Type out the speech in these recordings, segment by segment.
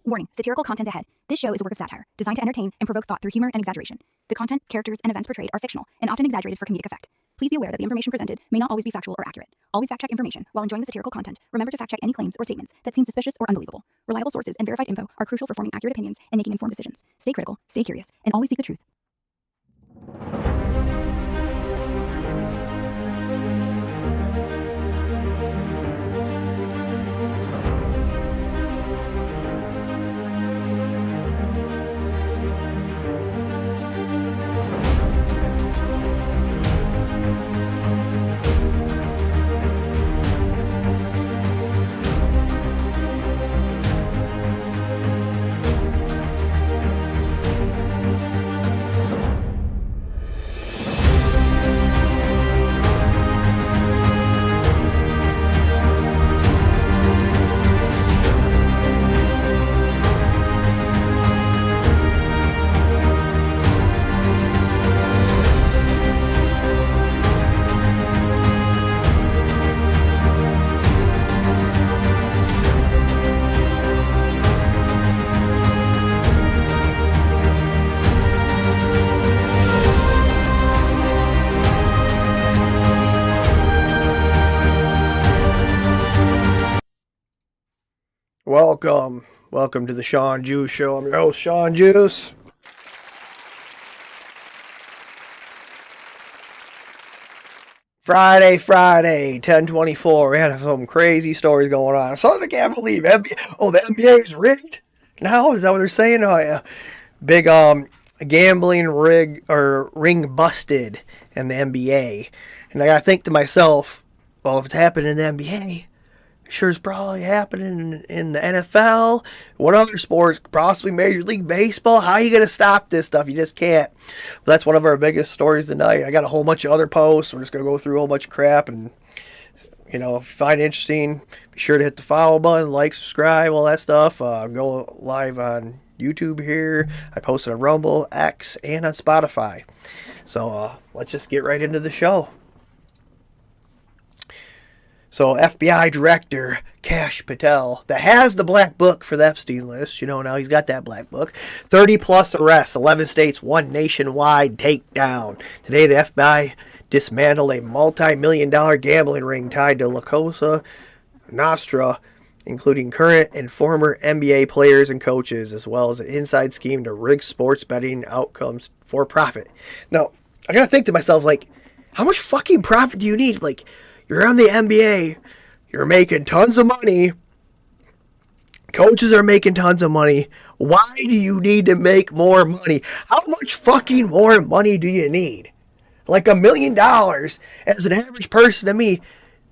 Warning, satirical content ahead. This show is a work of satire, designed to entertain and provoke thought through humor and exaggeration. The content, characters, and events portrayed are fictional and often exaggerated for comedic effect. Please be aware that the information presented may not always be factual or accurate. Always fact-check information. While enjoying the satirical content, remember to fact-check any claims or statements that seem suspicious or unbelievable. Reliable sources and verified info are crucial for forming accurate opinions and making informed decisions. Stay critical, stay curious, and always seek the truth. Welcome to the Shawn Juice Show. I'm your host, Shawn Juice. Friday, 10/24. We had some crazy stories going on. Something I can't believe. The NBA is rigged now. Is that what they're saying? Oh yeah, big gambling ring busted in the NBA. And I gotta think to myself, well, if it's happening in the NBA, sure it's probably happening in the NFL. What other sports? Possibly Major League Baseball. How are you going to stop this stuff? You just can't. But that's one of our biggest stories tonight. I got a whole bunch of other posts. We're just going to go through a whole bunch of crap. And, if you find it interesting, be sure to hit the follow button, like, subscribe, all that stuff. Go live on YouTube here. I post on Rumble, X, and on Spotify. So let's just get right into the show. So FBI Director Kash Patel, that has the black book for the Epstein list, now he's got that black book. 30-plus arrests, 11 states, one nationwide takedown. Today, the FBI dismantled a multi-million-dollar gambling ring tied to La Cosa Nostra, including current and former NBA players and coaches, as well as an inside scheme to rig sports betting outcomes for profit. Now, I gotta think to myself, how much fucking profit do you need? You're on the NBA, you're making tons of money, coaches are making tons of money. Why do you need to make more money? How much fucking more money do you need? $1 million, as an average person to me,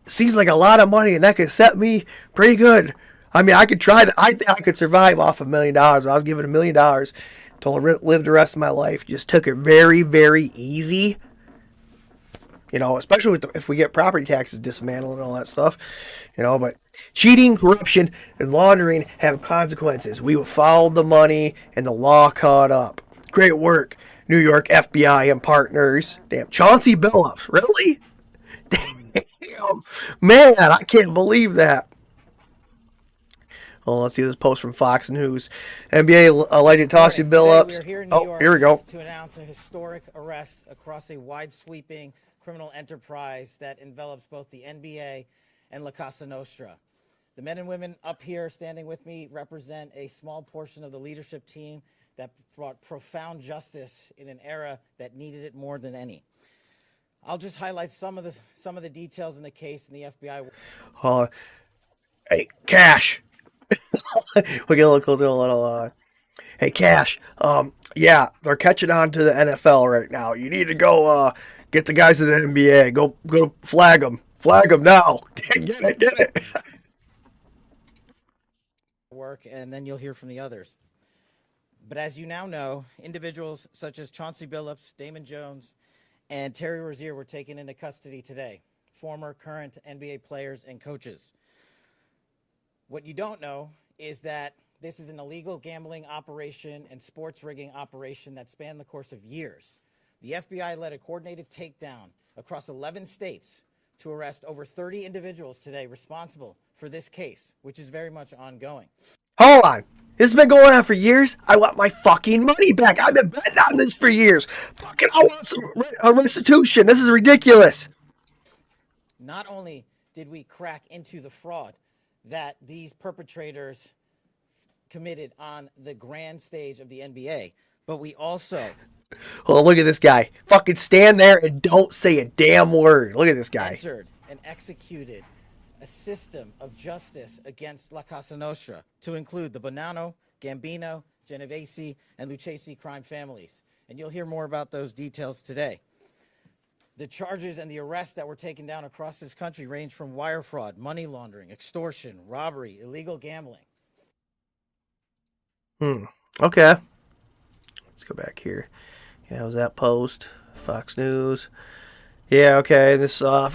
seems like a lot of money, and that could set me pretty good. I mean, I think I could survive off $1 million. I was given $1 million to live the rest of my life. Just took it very, very easy. Especially if we get property taxes dismantled and all that stuff, but cheating, corruption, and laundering have consequences. We followed the money and the law caught up. Great work, New York FBI and partners. Damn, Chauncey Billups, really? Damn, man, I can't believe that. Well, let's see this post from Fox News. NBA alleged Chauncey Billups. Here we go. To announce a historic arrest across a wide-sweeping criminal enterprise that envelops both the NBA and La Casa Nostra. The men and women up here standing with me represent a small portion of the leadership team that brought profound justice in an era that needed it more than any. I'll just highlight some of the details in the case in the FBI. Hey, Cash. We'll get a little closer. Hey, Cash. Yeah, they're catching on to the NFL right now. You need to go get the guys in the NBA. Go flag them. Flag them now. Get it. Work, and then you'll hear from the others. But as you now know, individuals such as Chauncey Billups, Damon Jones, and Terry Rozier were taken into custody today. Former, current NBA players and coaches. What you don't know is that this is an illegal gambling operation and sports rigging operation that spanned the course of years. The FBI led a coordinated takedown across 11 states to arrest over 30 individuals today responsible for this case, which is very much ongoing. Hold on. This has been going on for years. I want my fucking money back. I've been betting on this for years. Fucking, I want some restitution. This is ridiculous. Not only did we crack into the fraud that these perpetrators committed on the grand stage of the NBA, but we also... Oh, look at this guy. Fucking stand there and don't say a damn word. Look at this guy. Entered and executed a system of justice against La Casa Nostra to include the Bonanno, Gambino, Genovese, and Lucchese crime families. And you'll hear more about those details today. The charges and the arrests that were taken down across this country range from wire fraud, money laundering, extortion, robbery, illegal gambling. Okay. Let's go back here. Yeah, was that post? Fox News. Yeah, okay. This I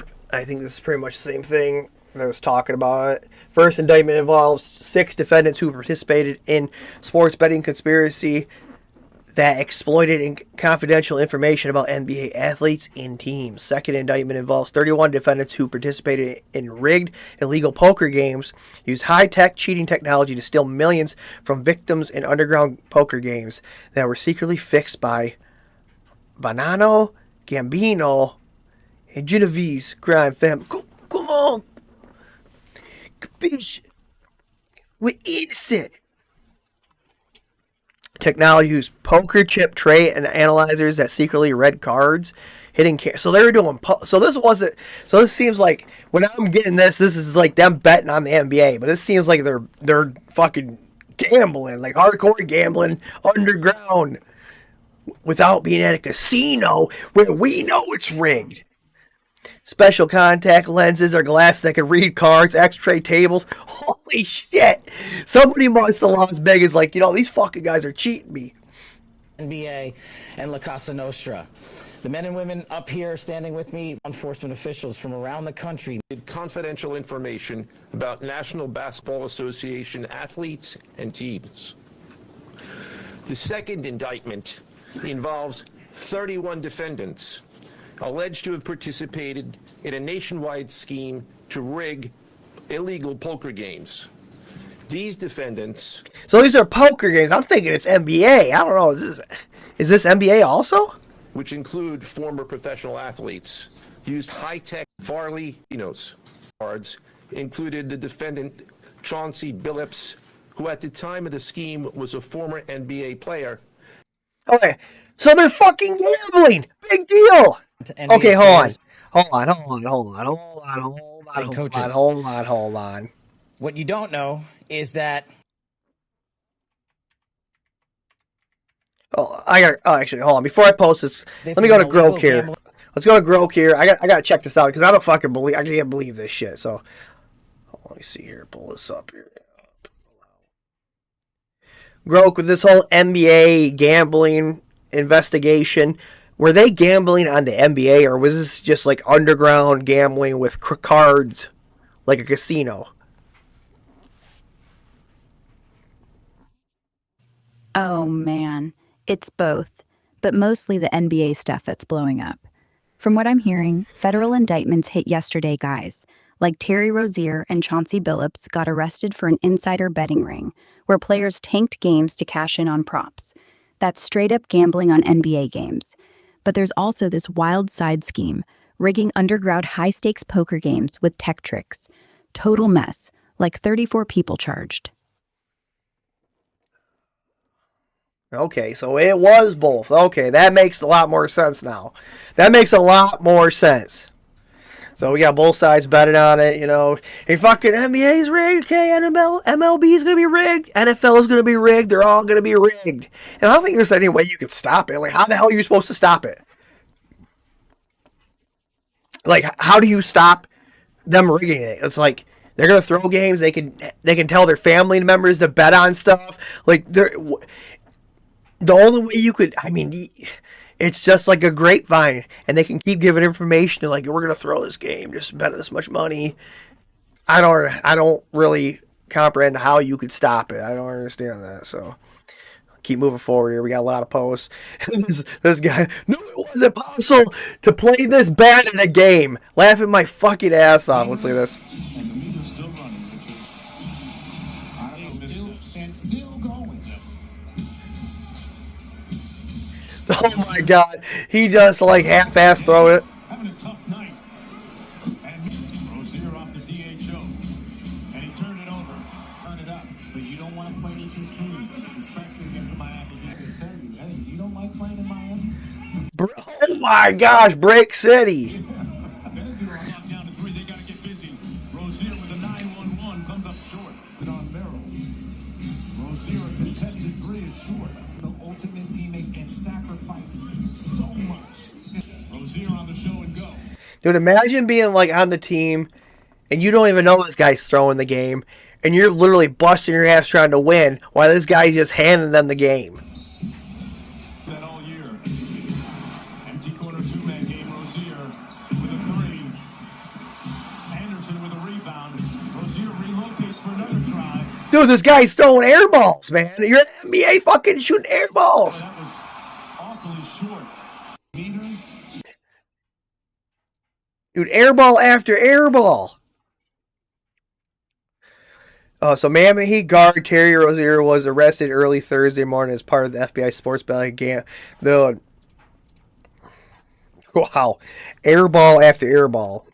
think this is pretty much the same thing that I was talking about. First indictment involves 6 defendants who participated in sports betting conspiracy that exploited confidential information about NBA athletes and teams. Second indictment involves 31 defendants who participated in rigged illegal poker games, used high-tech cheating technology to steal millions from victims in underground poker games that were secretly fixed by Bonanno, Gambino, and Genovese crime family. Come on! Bitch! We're innocent! Technology used poker chip tray and analyzers that secretly read cards, hitting so they were doing so this wasn't so this seems like when I'm getting this is like them betting on the NBA, but it seems like they're fucking gambling, like hardcore gambling underground without being at a casino where we know it's rigged. Special contact lenses or glass that can read cards, x-ray tables. Holy shit. Somebody must have Las Vegas like, these fucking guys are cheating me. NBA and La Casa Nostra. The men and women up here standing with me, law enforcement officials from around the country. Confidential information about National Basketball Association athletes and teams. The second indictment involves 31 defendants alleged to have participated in a nationwide scheme to rig illegal poker games. These defendants... So these are poker games. I'm thinking it's NBA. I don't know. Is this NBA also? Which include former professional athletes, used high-tech Farley cards, included the defendant Chauncey Billups, who at the time of the scheme was a former NBA player. Okay, so they're fucking gambling. Big deal. Okay, hold on. What you don't know is that... Actually, hold on. Before I post this let me go to Groke here. Let's go to Groke here. I gotta check this out because I can't believe this shit. So, let me see here. Pull this up here. Groke, with this whole NBA gambling investigation, were they gambling on the NBA, or was this just like underground gambling with cards, like a casino? Oh man, it's both, but mostly the NBA stuff that's blowing up. From what I'm hearing, federal indictments hit yesterday, guys. Like Terry Rozier and Chauncey Billups got arrested for an insider betting ring, where players tanked games to cash in on props. That's straight up gambling on NBA games. But there's also this wild side scheme, rigging underground high-stakes poker games with tech tricks. Total mess, like 34 people charged. Okay, so it was both. Okay, that makes a lot more sense now. That makes a lot more sense. So we got both sides betting on it, Hey, fucking NBA's rigged, okay, MLB's going to be rigged, NFL is going to be rigged, they're all going to be rigged. And I don't think there's any way you can stop it. Like, how the hell are you supposed to stop it? Like, how do you stop them rigging it? It's like, they're going to throw games, they can tell their family members to bet on stuff. Like, the only way you could, it's just like a grapevine, and they can keep giving information to, like, we're gonna throw this game, just bet this much money. I don't really comprehend how you could stop it. I don't understand that. So keep moving forward here. We got a lot of posts. this guy, no, it wasn't possible to play this bad in a game. Laughing my fucking ass off. Let's see this. and still going. Oh my God, he just like half-ass throw it. Having a tough night. And Rozier off the DHO. And he turned it over. Turn it up. But you don't want to play too clean, especially against the Miami Heat. I tell you, hey, you don't like playing in Miami? Oh my gosh, Break City. Down to 3, they got to get busy. Rozier with a 9-1-1 comes up short. On Merrill. Rozier, a contested 3 is short. The ultimate teammates and sacrifice so much. Rozier on the show and go. Dude, imagine being like on the team and you don't even know this guy's throwing the game and you're literally busting your ass trying to win while this guy's just handing them the game. That all year. Empty corner 2-man game. Rozier with a 3. Anderson with a rebound. Rozier relocates for another try. Dude, this guy's throwing air balls, man. You're an NBA fucking shooting air balls. That was awfully short. Neither. Dude, air ball after air ball. So Miami Heat guard Terry Rozier was arrested early Thursday morning as part of the FBI sports betting game. Dude. Wow. Air ball after air ball.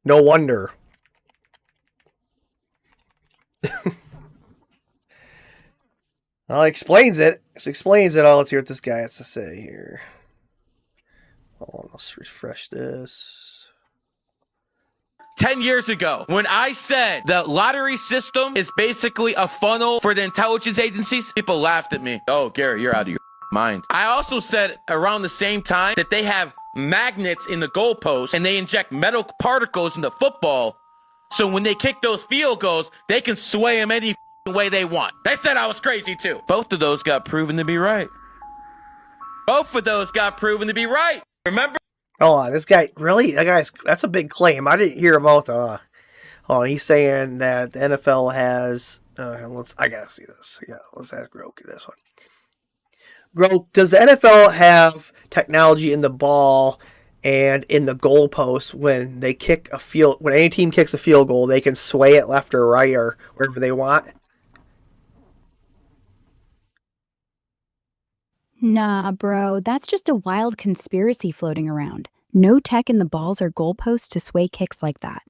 No wonder. Well, it explains it. It explains it all. Let's hear what this guy has to say here. Hold on, let's refresh this. 10 years ago, when I said the lottery system is basically a funnel for the intelligence agencies, people laughed at me. Oh, Gary, you're out of your mind. I also said around the same time that they have magnets in the goalpost and they inject metal particles in the football. So when they kick those field goals, they can sway them any way they want. They said I was crazy too. Both of those got proven to be right. Both of those got proven to be right. Remember? Hold on, this guy, really? That's a big claim. I didn't hear about hold on, he's saying that the NFL has, I gotta see this. Yeah, let's ask Groke this one. Groke, does the NFL have technology in the ball and in the goalpost when they when any team kicks a field goal, they can sway it left or right or wherever they want? Nah, bro, that's just a wild conspiracy floating around. No tech in the balls or goalposts to sway kicks like that.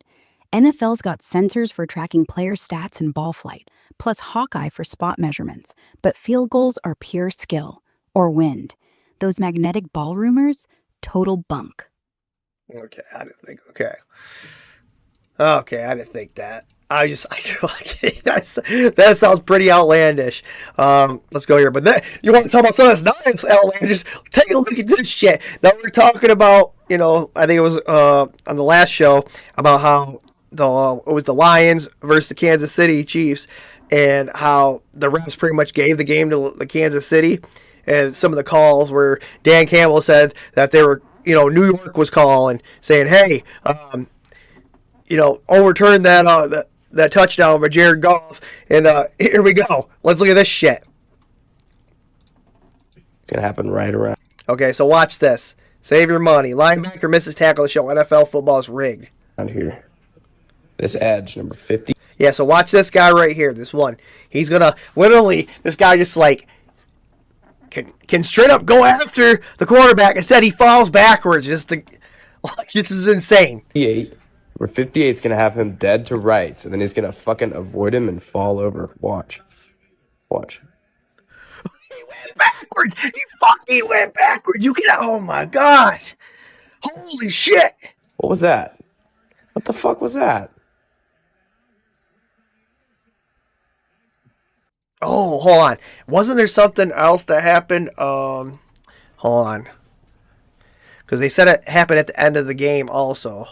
NFL's got sensors for tracking player stats and ball flight, plus Hawkeye for spot measurements, but field goals are pure skill. Or wind. Those magnetic ball rumors, total bunk. Okay, I didn't think, Okay, I didn't think that. I feel like that sounds pretty outlandish. Let's go here. But you want to talk about something that's not outlandish? Take a look at this shit. Now we're talking about, I think it was on the last show about how it was the Lions versus the Kansas City Chiefs, and how the refs pretty much gave the game to the Kansas City, and some of the calls where Dan Campbell said that they were, New York was calling, saying, "Hey, overturn that touchdown by Jared Goff." And here we go. Let's look at this shit. It's going to happen right around. Okay, so watch this. Save your money. Linebacker misses tackle to show NFL football is rigged. Here. This edge, number 50. Yeah, so watch this guy right here. This one. He's going to literally, this guy just can straight up go after the quarterback. Instead, he falls backwards. This is insane. 58. Number 58 is going to have him dead to rights, and then he's going to fucking avoid him and fall over. Watch. He went backwards. He fucking went backwards. Oh my gosh. Holy shit. What was that? What the fuck was that? Oh, hold on. Wasn't there something else that happened? Hold on. Because they said it happened at the end of the game also.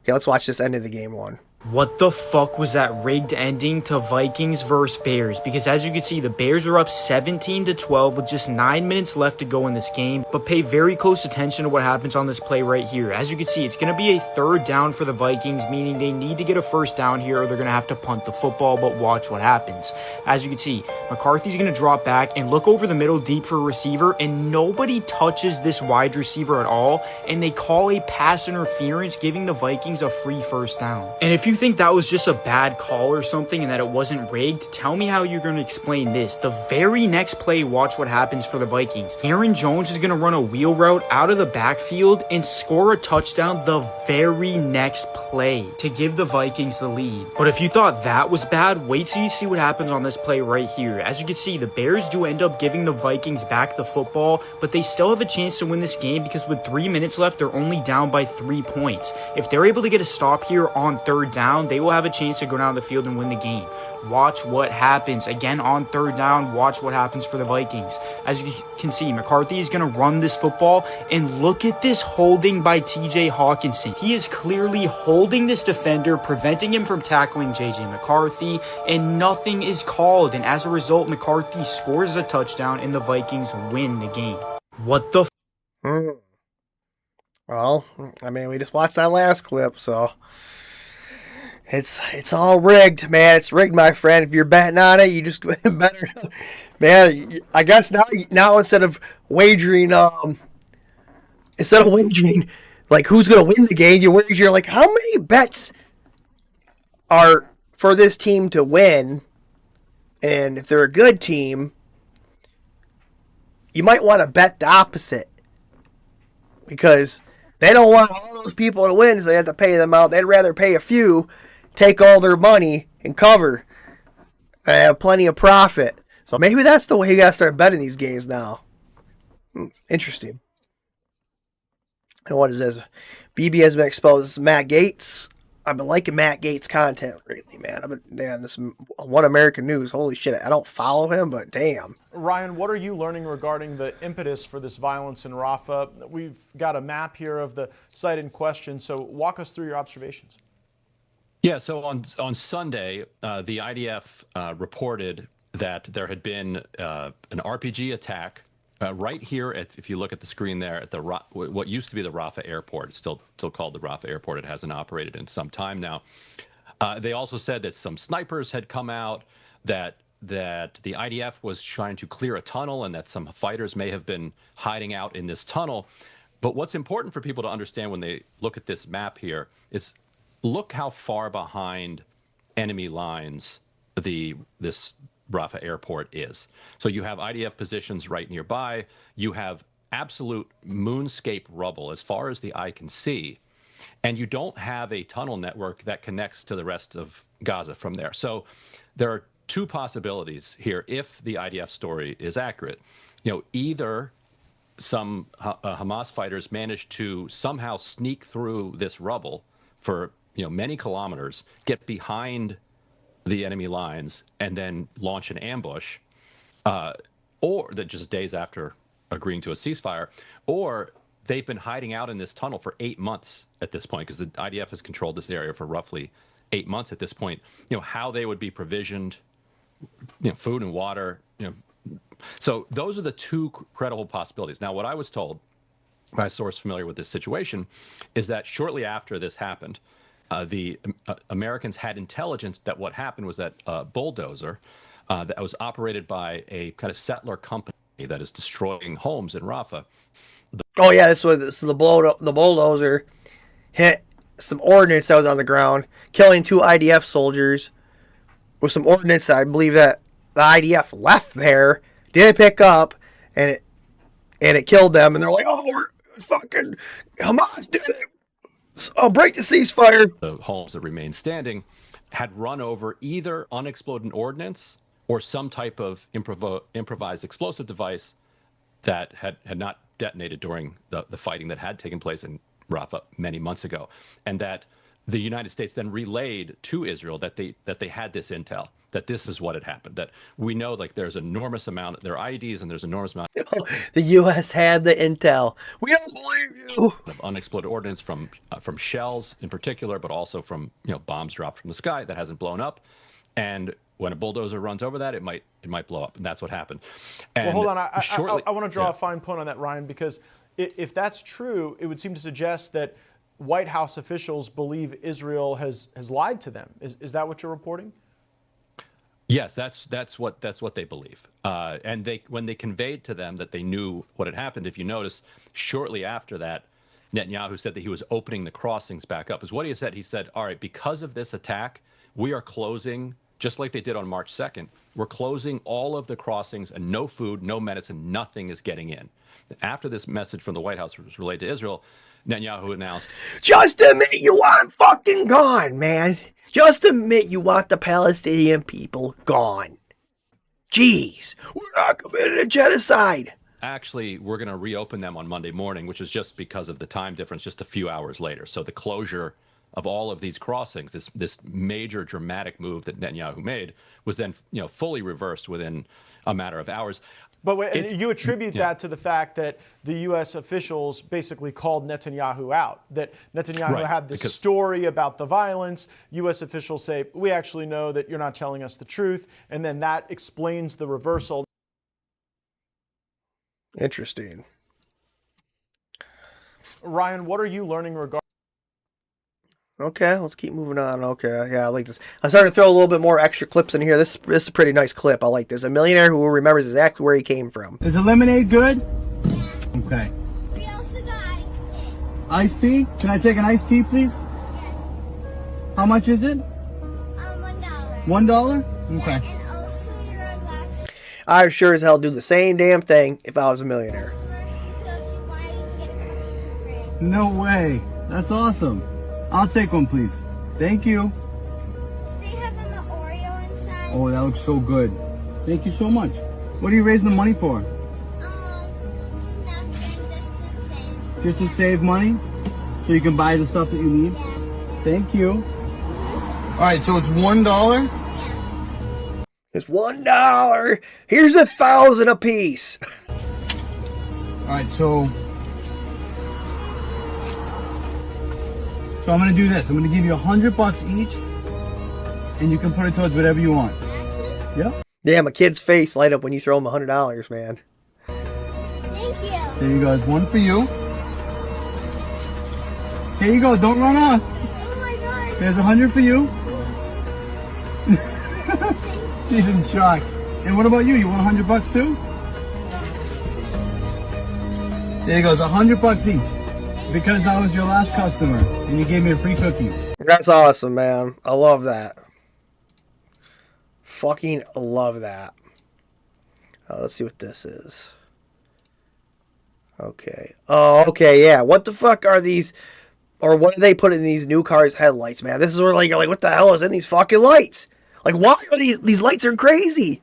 Okay, let's watch this end of the game one. What the fuck was that rigged ending to Vikings versus Bears? Because as you can see, the Bears are up 17-12 with just 9 minutes left to go in this game. But pay very close attention to what happens on this play right here. As you can see, it's going to be a third down for the Vikings, meaning they need to get a first down here or they're going to have to punt the football, but watch what happens. As you can see, McCarthy's going to drop back and look over the middle deep for a receiver, and nobody touches this wide receiver at all, and they call a pass interference, giving the Vikings a free first down. And if you you think that was just a bad call or something and that it wasn't rigged, tell me how you're going to explain this. The very next play, watch what happens for the Vikings. Aaron Jones is going to run a wheel route out of the backfield and score a touchdown the very next play to give the Vikings the lead. But if you thought that was bad, wait till you see what happens on this play right here. As you can see, the Bears do end up giving the Vikings back the football, but they still have a chance to win this game because with 3 minutes left, they're only down by 3 points. If they're able to get a stop here on third down, they will have a chance to go down the field and win the game. Watch what happens. Again, on third down, watch what happens for the Vikings. As you can see, McCarthy is going to run this football, and look at this holding by TJ Hawkinson. He is clearly holding this defender, preventing him from tackling JJ McCarthy, and nothing is called. And as a result, McCarthy scores a touchdown, and the Vikings win the game. What the Well, I mean, we just watched that last clip, so it's all rigged, man. It's rigged, my friend. If you're betting on it, you just better, man. I guess now instead of wagering, like who's gonna win the game, you wager like how many bets are for this team to win, and if they're a good team, you might want to bet the opposite because they don't want all those people to win, so they have to pay them out. They'd rather pay a few, take all their money, and cover. And have plenty of profit. So maybe that's the way you got to start betting these games now. Interesting. And what is this? BB has been exposed. This is Matt Gaetz. I've been liking Matt Gaetz' content lately, man. This One American News. Holy shit. I don't follow him, but damn. Ryan, what are you learning regarding the impetus for this violence in Rafah? We've got a map here of the site in question, so walk us through your observations. Yeah, so on Sunday, the IDF reported that there had been an RPG attack right here, if you look at the screen there, at what used to be the Rafah airport. It's still called the Rafah airport. It hasn't operated in some time now. They also said that some snipers had come out, that the IDF was trying to clear a tunnel and that some fighters may have been hiding out in this tunnel. But what's important for people to understand when they look at this map here is look how far behind enemy lines this Rafah airport is. So you have IDF positions right nearby. You have absolute moonscape rubble as far as the eye can see. And you don't have a tunnel network that connects to the rest of Gaza from there. So there are two possibilities here if the IDF story is accurate. Either some Hamas fighters managed to somehow sneak through this rubble for many kilometers, get behind the enemy lines, and then launch an ambush, or that just days after agreeing to a ceasefire, or they've been hiding out in this tunnel for 8 months at this point, because the IDF has controlled this area for roughly 8 months at this point. How they would be provisioned, food and water. So those are the two credible possibilities. Now, what I was told by a source familiar with this situation is that shortly after this happened, the Americans had intelligence that what happened was that a bulldozer that was operated by a kind of settler company that is destroying homes in Rafah. This was the bulldozer hit some ordnance that was on the ground, killing 2 IDF soldiers with some ordnance. I believe that the IDF left there, didn't pick up, and it killed them. And they're like, "Oh, we're fucking Hamas did it. So break the ceasefire." The homes that remained standing had run over either unexploded ordnance or some type of improvised explosive device that had not detonated during the fighting that had taken place in Rafah many months ago, and that the United States then relayed to Israel that they had this intel, that this is what had happened, that we know there's enormous amount, there are IEDs and there's enormous amount. The U.S. had the intel. We don't believe you. Of unexploded ordnance from shells in particular, but also from bombs dropped from the sky that hasn't blown up, and when a bulldozer runs over that, it might blow up, and that's what happened. And well, hold on, I want to draw a fine point on that, Ryan, because if that's true, it would seem to suggest that White House officials believe Israel has lied to them. Is that what you're reporting? Yes, that's what they believe. And when they conveyed to them that they knew what had happened, if you notice, shortly after that, Netanyahu said that he was opening the crossings back up. Is what he said. He said, all right, because of this attack, we are closing, just like they did on March 2nd, we're closing all of the crossings, and no food, no medicine, nothing is getting in. After this message from the White House was relayed to Israel, Netanyahu announced, just admit you want fucking gone, man. Just admit you want the Palestinian people gone. Jeez, we're not committing a genocide. actually, we're going to reopen them on Monday morning, which is just because of the time difference, just a few hours later. So the closure of all of these crossings, this major dramatic move that Netanyahu made, was then fully reversed within a matter of hours. But wait, and you attribute that to the fact that the U.S. officials basically called Netanyahu out, that Netanyahu had this story about the violence. U.S. officials say, we actually know that you're not telling us the truth, and then that explains the reversal. Interesting. Ryan, what are you learning regarding? Okay, let's keep moving on. Okay, yeah, I like this. I'm starting to throw a little bit more extra clips in here. This is a pretty nice clip. I like this. A millionaire who remembers exactly where he came from. Is the lemonade good? Okay. We also got iced tea. Can I take an iced tea, please? Yes. How much is it? $1. $1? Okay. And also your glass. I sure as hell do the same damn thing if I was a millionaire. No way. That's awesome. I'll take one, please. Thank you. They have an Oreo inside. Oh, that looks so good. Thank you so much. What are you raising the money for? Nothing, Just to save money? So you can buy the stuff that you need? Yeah. Thank you. All right, so it's $1? Yeah. It's $1. Here's 1,000 apiece. All right, so I'm gonna do this. I'm gonna give you $100 each, and you can put it towards whatever you want. Yep. Damn, a kid's face light up when you throw him $100, man. Thank you. There you go. There's one for you. Here you go. Don't run off. Oh my god. There's 100 for you. She's in shock. And what about you? You want $100 too? There you go. It's $100 each. Because I was your last customer, and you gave me a free cookie. That's awesome, man. I love that. Fucking love that. Let's see what this is. Okay. Oh, okay, yeah. What the fuck are these, or what do they put in these new cars' headlights, man? This is where, you're like, what the hell is in these fucking lights? Like, why are these lights are crazy?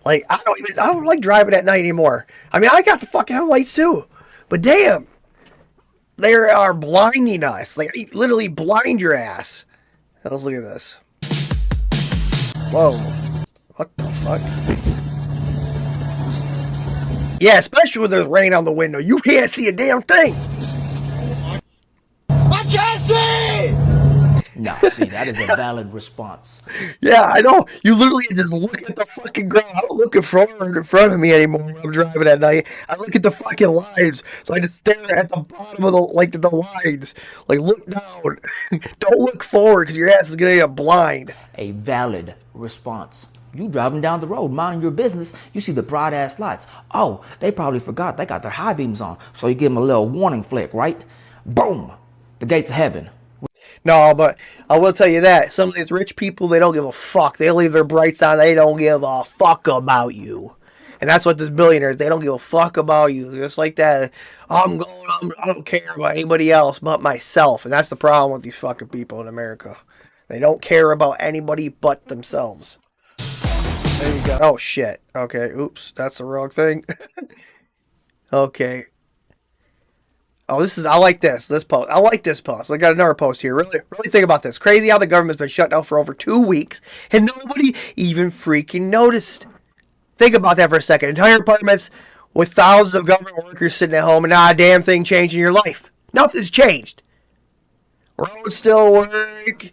Like, I don't like driving at night anymore. I mean, I got the fucking headlights too. But damn. They are blinding us. Like, literally blind your ass. Now, let's look at this. Whoa. What the fuck? Yeah, especially when there's rain on the window. You can't see a damn thing. I can't see! No, see, that is a valid response. Yeah, I know. You literally just look at the fucking ground. I don't look in front of me anymore when I'm driving at night. I look at the fucking lines. So I just stare at the bottom of the lines. Like, look down. Don't look forward because your ass is going to get blind. A valid response. You driving down the road, minding your business, you see the bright ass lights. Oh, they probably forgot they got their high beams on. So you give them a little warning flick, right? Boom! The gates of heaven. No, but I will tell you that. Some of these rich people, they don't give a fuck. They leave their brights on. They don't give a fuck about you. And that's what this billionaires, they don't give a fuck about you. Just like that. I don't care about anybody else but myself. And that's the problem with these fucking people in America. They don't care about anybody but themselves. There you go. Oh, shit. Okay. Oops. That's the wrong thing. Okay. Oh, I like this post. I like this post. I got another post here. Really think about this. Crazy how the government's been shut down for over 2 weeks and nobody even freaking noticed. Think about that for a second. Entire apartments with thousands of government workers sitting at home and not a damn thing changed in your life. Nothing's changed. Roads still work.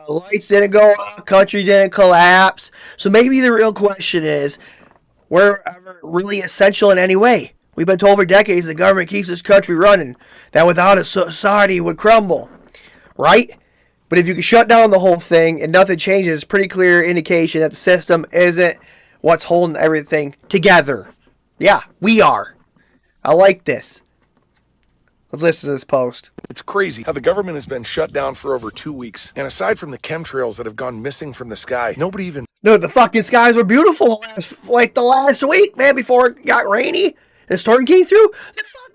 Lights didn't go out. Country didn't collapse. So maybe the real question is, were ever really essential in any way? We've been told for decades the government keeps this country running, that without it, society would crumble, right? But if you can shut down the whole thing and nothing changes, it's pretty clear indication that the system isn't what's holding everything together. Yeah, we are. I like this. Let's listen to this post. It's crazy how the government has been shut down for over 2 weeks. And aside from the chemtrails that have gone missing from the sky, nobody even... No, the fucking skies were beautiful like the last week, man, before it got rainy and the storm came through.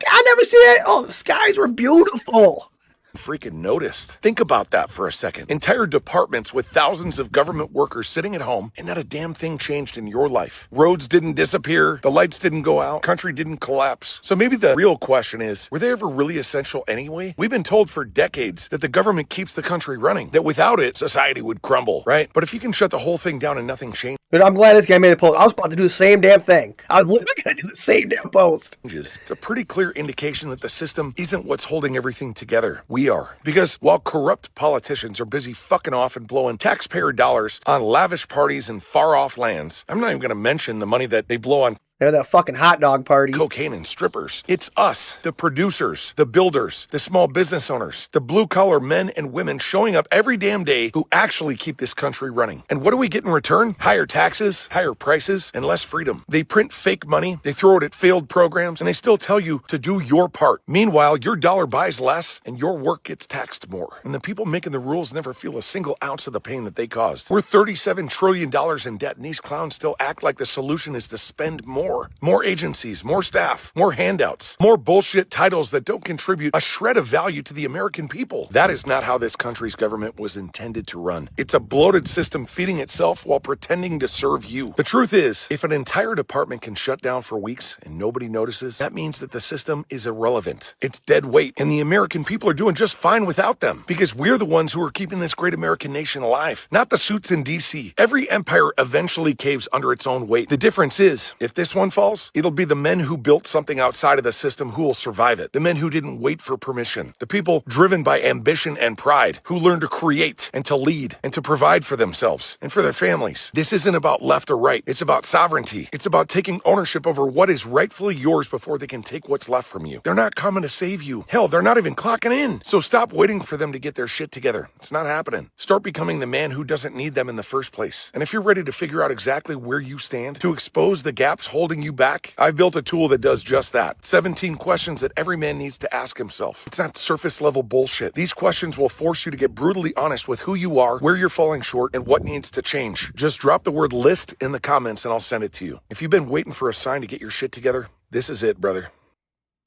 I never see that. Oh, the skies were beautiful. freaking noticed. Think about that for a second. Entire departments with thousands of government workers sitting at home, and not a damn thing changed in your life. Roads didn't disappear, the lights didn't go out, country didn't collapse. So maybe the real question is, were they ever really essential anyway? We've been told for decades that the government keeps the country running, that without it, society would crumble, right? But if you can shut the whole thing down and nothing changes, But I'm glad this guy made a post. I was about to do the same damn thing. I was literally going to do the same damn post. it's a pretty clear indication that the system isn't what's holding everything together. We are. Because while corrupt politicians are busy fucking off and blowing taxpayer dollars on lavish parties in far-off lands, I'm not even going to mention the money that they blow on that fucking hot dog party, cocaine and strippers. It's us, the producers, the builders, the small business owners, the blue-collar men and women showing up every damn day who actually keep this country running. And what do we get in return? Higher taxes, higher prices, and less freedom. They print fake money, they throw it at failed programs, and they still tell you to do your part. Meanwhile, your dollar buys less and your work gets taxed more. And the people making the rules never feel a single ounce of the pain that they caused. We're $37 trillion in debt, and these clowns still act like the solution is to spend more. More agencies, more staff, more handouts, more bullshit titles that don't contribute a shred of value to the American people. That is not how this country's government was intended to run. It's a bloated system feeding itself while pretending to serve you. The truth is, if an entire department can shut down for weeks and nobody notices, that means that the system is irrelevant. It's dead weight, and the American people are doing just fine without them, because we're the ones who are keeping this great American nation alive, not the suits in DC. Every empire eventually caves under its own weight. The difference is, if this one falls, it'll be the men who built something outside of the system who will survive it. The men who didn't wait for permission. The people driven by ambition and pride, who learn to create and to lead and to provide for themselves and for their families. This isn't about left or right. It's about sovereignty. It's about taking ownership over what is rightfully yours before they can take what's left from you. They're not coming to save you. Hell, they're not even clocking in. So stop waiting for them to get their shit together. It's not happening. Start becoming the man who doesn't need them in the first place. And if you're ready to figure out exactly where you stand, to expose the gaps holding you back, I've built a tool that does just that. 17 questions that every man needs to ask himself. It's not surface level bullshit. These questions will force you to get brutally honest with who you are, where you're falling short, and what needs to change. Just drop the word list in the comments and I'll send it to you. If you've been waiting for a sign to get your shit together, this is it, brother.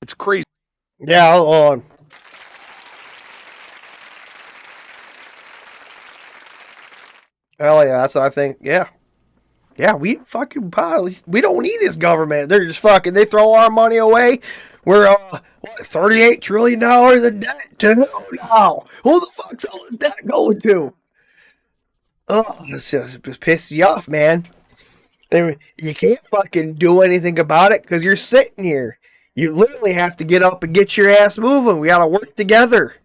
It's crazy. Yeah, hold on. Hell yeah, that's what I think. Yeah, we fucking we don't need this government. They're just fucking, they throw our money away. We're $38 trillion in debt to now. Who the fuck's all this debt going to? Oh, it's just pisses you off, man. You can't fucking do anything about it because you're sitting here. You literally have to get up and get your ass moving. We gotta work together.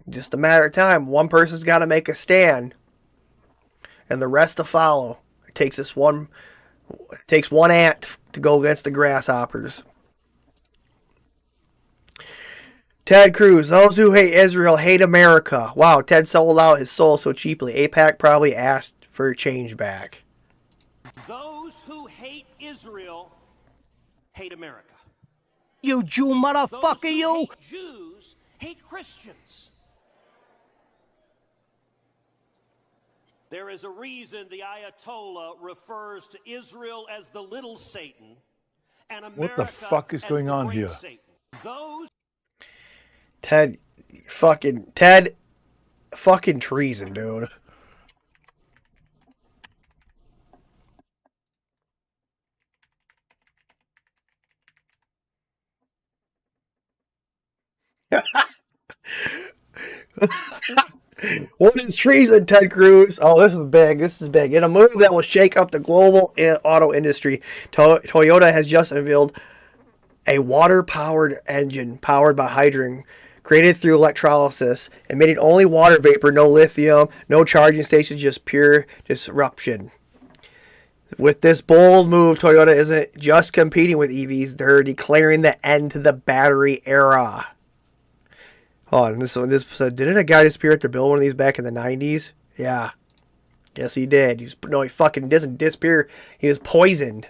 Just a matter of time. One person's got to make a stand, and the rest to follow. It takes one ant to go against the grasshoppers. Ted Cruz, those who hate Israel hate America. Wow, Ted sold out his soul so cheaply. AIPAC probably asked for a change back. Those who hate Israel hate America. You Jew motherfucker, you! Hate Jews hate Christians. There is a reason the Ayatollah refers to Israel as the little Satan and America what the fuck is going on here? Satan. Those Ted fucking treason, dude. What is treason, Ted Cruz? Oh, this is big. This is big. In a move that will shake up the global auto industry, Toyota has just unveiled a water-powered engine powered by hydrogen, created through electrolysis, emitting only water vapor, no lithium, no charging stations, just pure disruption. With this bold move, Toyota isn't just competing with EVs, they're declaring the end to the battery era. Oh, and this said, didn't a guy disappear after building one of these back in the 90s? Yeah. Yes, he did. He fucking doesn't disappear. He was poisoned.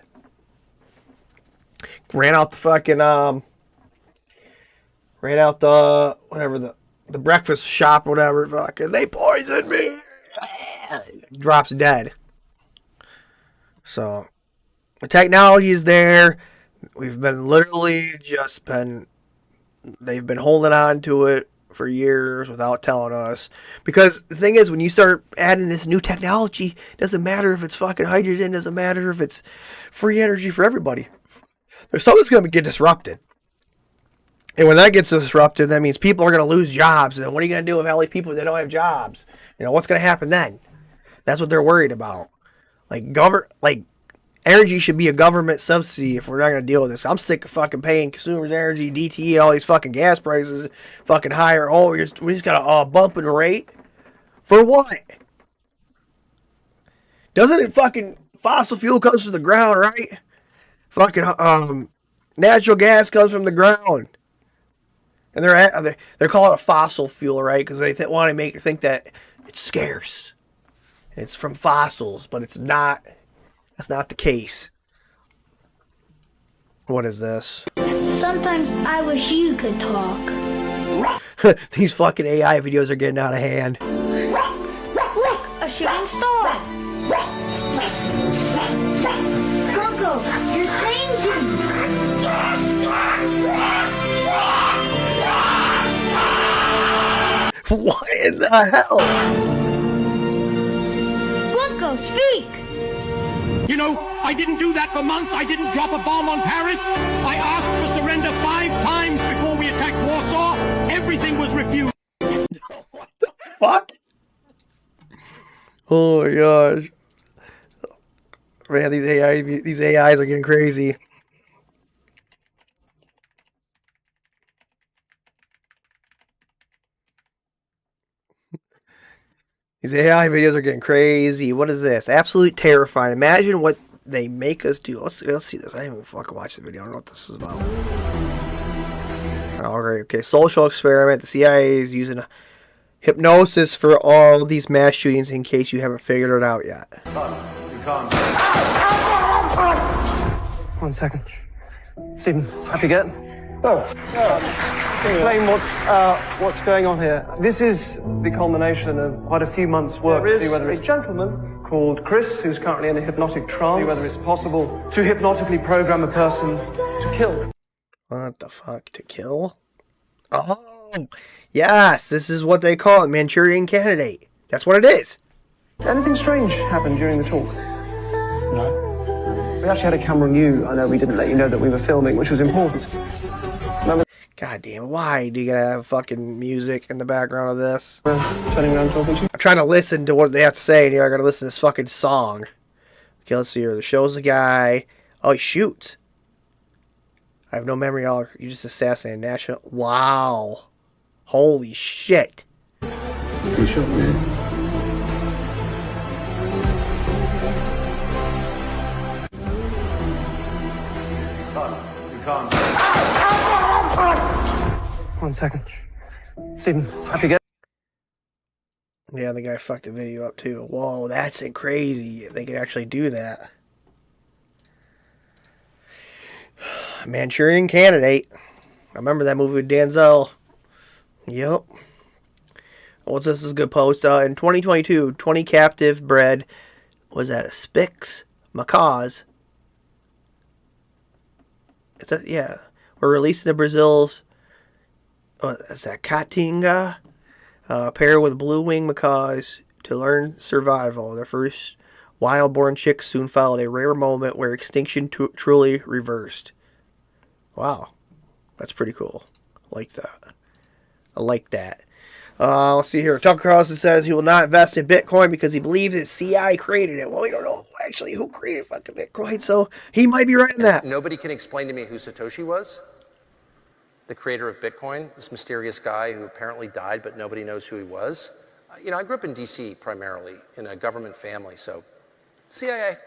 Ran out the fucking, ran out the whatever the breakfast shop, whatever. Fucking, they poisoned me. Drops dead. So the technology is there. We've been they've been holding on to it for years without telling us. Because the thing is, when you start adding this new technology, it doesn't matter if it's fucking hydrogen, doesn't matter if it's free energy for everybody. There's something's going to get disrupted. And when that gets disrupted, that means people are going to lose jobs. And what are you going to do with all these people that don't have jobs? What's going to happen then? That's what they're worried about. Energy should be a government subsidy if we're not going to deal with this. I'm sick of fucking paying consumers energy, DTE, all these fucking gas prices, fucking higher. Oh, we just got a bump in the rate. For what? Doesn't it fucking fossil fuel comes from the ground, right? Fucking natural gas comes from the ground. And they're calling it a fossil fuel, right? Because they want to make you think that it's scarce. It's from fossils, but it's not. That's not the case. What is this? Sometimes I wish you could talk. These fucking AI videos are getting out of hand. Look, a shooting star. Coco, you're changing. What in the hell? Coco, speak. You know, I didn't do that for months. I didn't drop a bomb on Paris. I asked for surrender 5 times before we attacked Warsaw. Everything was refused. What the fuck? Oh my gosh. Man, these AIs are getting crazy. These AI videos are getting crazy. What is this? Absolute terrifying. Imagine what they make us do. Let's see this. I didn't even fucking watch the video. I don't know what this is about. Alright, okay. Social experiment. The CIA is using hypnosis for all these mass shootings in case you haven't figured it out yet. You can't. 1 second. Stephen, I forget. Explain what's going on here. This is the culmination of quite a few months' work to see whether it's a gentleman called Chris, who's currently in a hypnotic trance, see whether it's possible to hypnotically program a person to kill. What the fuck? To kill? Oh, yes, this is what they call it, Manchurian Candidate. That's what it is. Anything strange happened during the talk? No. We actually had a camera on you. I know we didn't let you know that we were filming, which was important. Remember? God damn it, why do you gotta have fucking music in the background of this? Turning around talking to you? I'm trying to listen to what they have to say, and here I gotta listen to this fucking song. Okay, let's see here. The show's the guy. Oh, he shoots. I have no memory at all. You just assassinated national. Wow. Holy shit. You shot me. You can't. 1 second. Stephen, I forget. Yeah, the guy fucked the video up too. Whoa, that's crazy. They could actually do that. Manchurian Candidate. I remember that movie with Denzel. Yep. What's this? Is a good post. In 2022, 20 captive bred, was that a Spix macaws? Is that, yeah, were released in Brazil's, is that Caatinga? Pair with blue-winged macaws to learn survival. Their first wild-born chicks soon followed a rare moment where extinction truly reversed. Wow, that's pretty cool. I like that. I like that. Let's see here. Tucker Carlson says he will not invest in Bitcoin because he believes that CI created it. Well, we don't know actually who created fucking Bitcoin, so he might be right in that. Nobody can explain to me who Satoshi was, the creator of Bitcoin, this mysterious guy who apparently died, but nobody knows who he was. You know, I grew up in D.C. primarily in a government family, so CIA.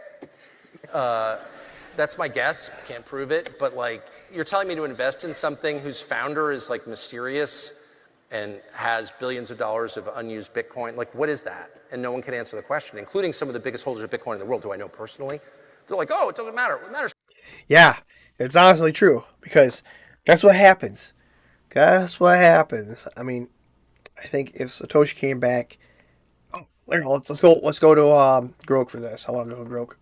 That's my guess. Can't prove it, but like, you're telling me to invest in something whose founder is like mysterious and has billions of dollars of unused Bitcoin. Like, what is that? And no one can answer the question, including some of the biggest holders of Bitcoin in the world. Do I know personally? They're like, oh, it doesn't matter. What matters? Yeah, it's honestly true, because that's what happens. Guess what happens? I mean, I think if Satoshi came back, let's go to Grok for this. I want to go to Grok.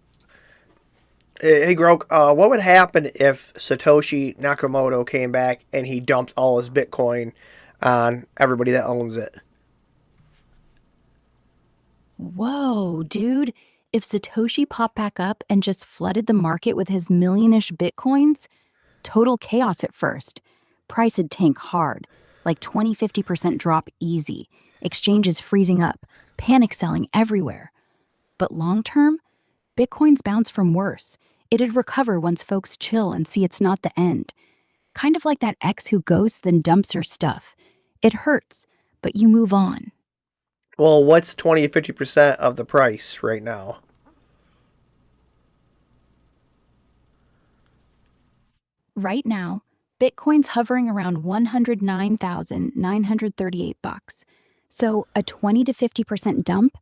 Hey Grok, what would happen if Satoshi Nakamoto came back and he dumped all his Bitcoin on everybody that owns it? Whoa, dude. If Satoshi popped back up and just flooded the market with his millionish Bitcoins, total chaos at first. Price would tank hard, like 20-50% drop easy, exchanges freezing up, panic selling everywhere. But long term, Bitcoins bounce from worse. It'd recover once folks chill and see it's not the end. Kind of like that ex who ghosts then dumps her stuff. It hurts, but you move on. Well, what's 20 to 50% of the price right now? Right now, Bitcoin's hovering around $109,938. So a 20 to 50% dump,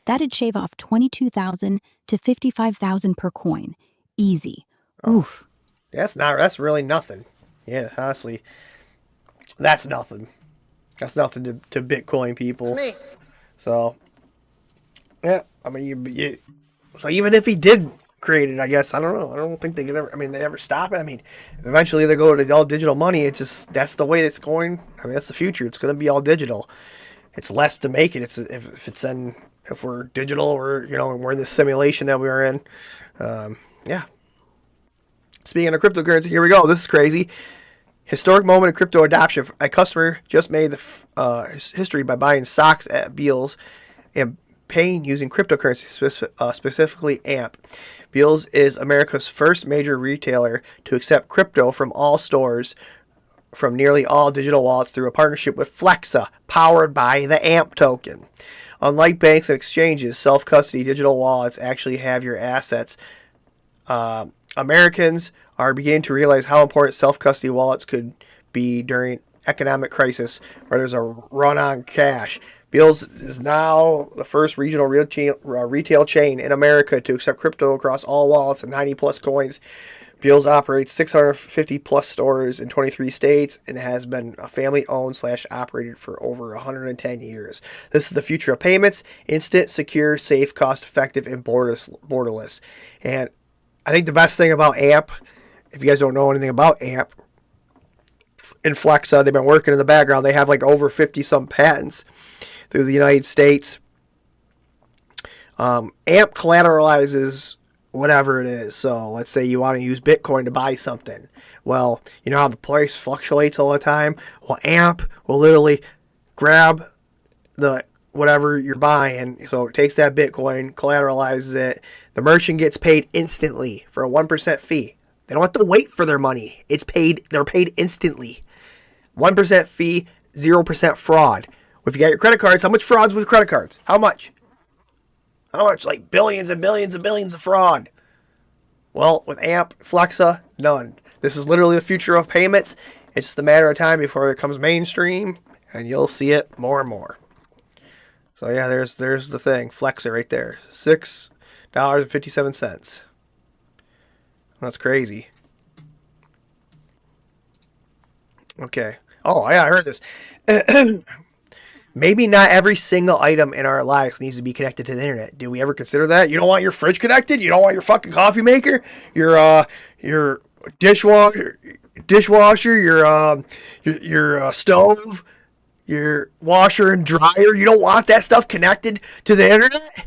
that'd shave off $22,000 to $55,000 per coin. Easy. Oof. That's really nothing. Yeah, honestly, that's nothing. That's nothing to Bitcoin people. Me. So, yeah, I mean, so even if he did create it, I guess, I don't know. I don't think they could ever, they never stop it. I mean, eventually they go to all digital money. It's just, that's the way it's going. I mean, that's the future. It's going to be all digital. It's less to make it. If we're digital or, we're in this simulation that we are in. Yeah. Speaking of cryptocurrency, here we go. This is crazy. Historic moment in crypto adoption. A customer just made the history by buying socks at Beals and paying using cryptocurrency, specifically AMP. Beals is America's first major retailer to accept crypto from all stores from nearly all digital wallets through a partnership with Flexa, powered by the AMP token. Unlike banks and exchanges, self-custody digital wallets actually have your assets. Americans are beginning to realize how important self-custody wallets could be during economic crisis where there's a run on cash. Beals is now the first regional retail chain in America to accept crypto across all wallets and 90 plus coins. Beals operates 650 plus stores in 23 states and has been a family owned / operated for over 110 years. This is the future of payments: instant, secure, safe, cost effective, and borderless. And I think the best thing about AMP, if you guys don't know anything about AMP, and Flexa, they've been working in the background. They have like over 50 some patents through the United States. AMP collateralizes whatever it is. So let's say you want to use Bitcoin to buy something. Well, you know how the price fluctuates all the time? Well, AMP will literally grab the whatever you're buying. So it takes that Bitcoin, collateralizes it. The merchant gets paid instantly for a 1% fee. They don't have to wait for their money. They're paid instantly. 1% fee, 0% fraud. If you got your credit cards, how much fraud's with credit cards? How much? Like billions and billions and billions of fraud. Well, with AMP, Flexa, none. This is literally the future of payments. It's just a matter of time before it becomes mainstream, and you'll see it more and more. So yeah, there's the thing. Flexa right there. $6.57. That's crazy. Okay. Oh, yeah, I heard this. Maybe not every single item in our lives needs to be connected to the internet. Do we ever consider that? You don't want your fridge connected? You don't want your fucking coffee maker? Your dishwasher, your stove, your washer and dryer? You don't want that stuff connected to the internet?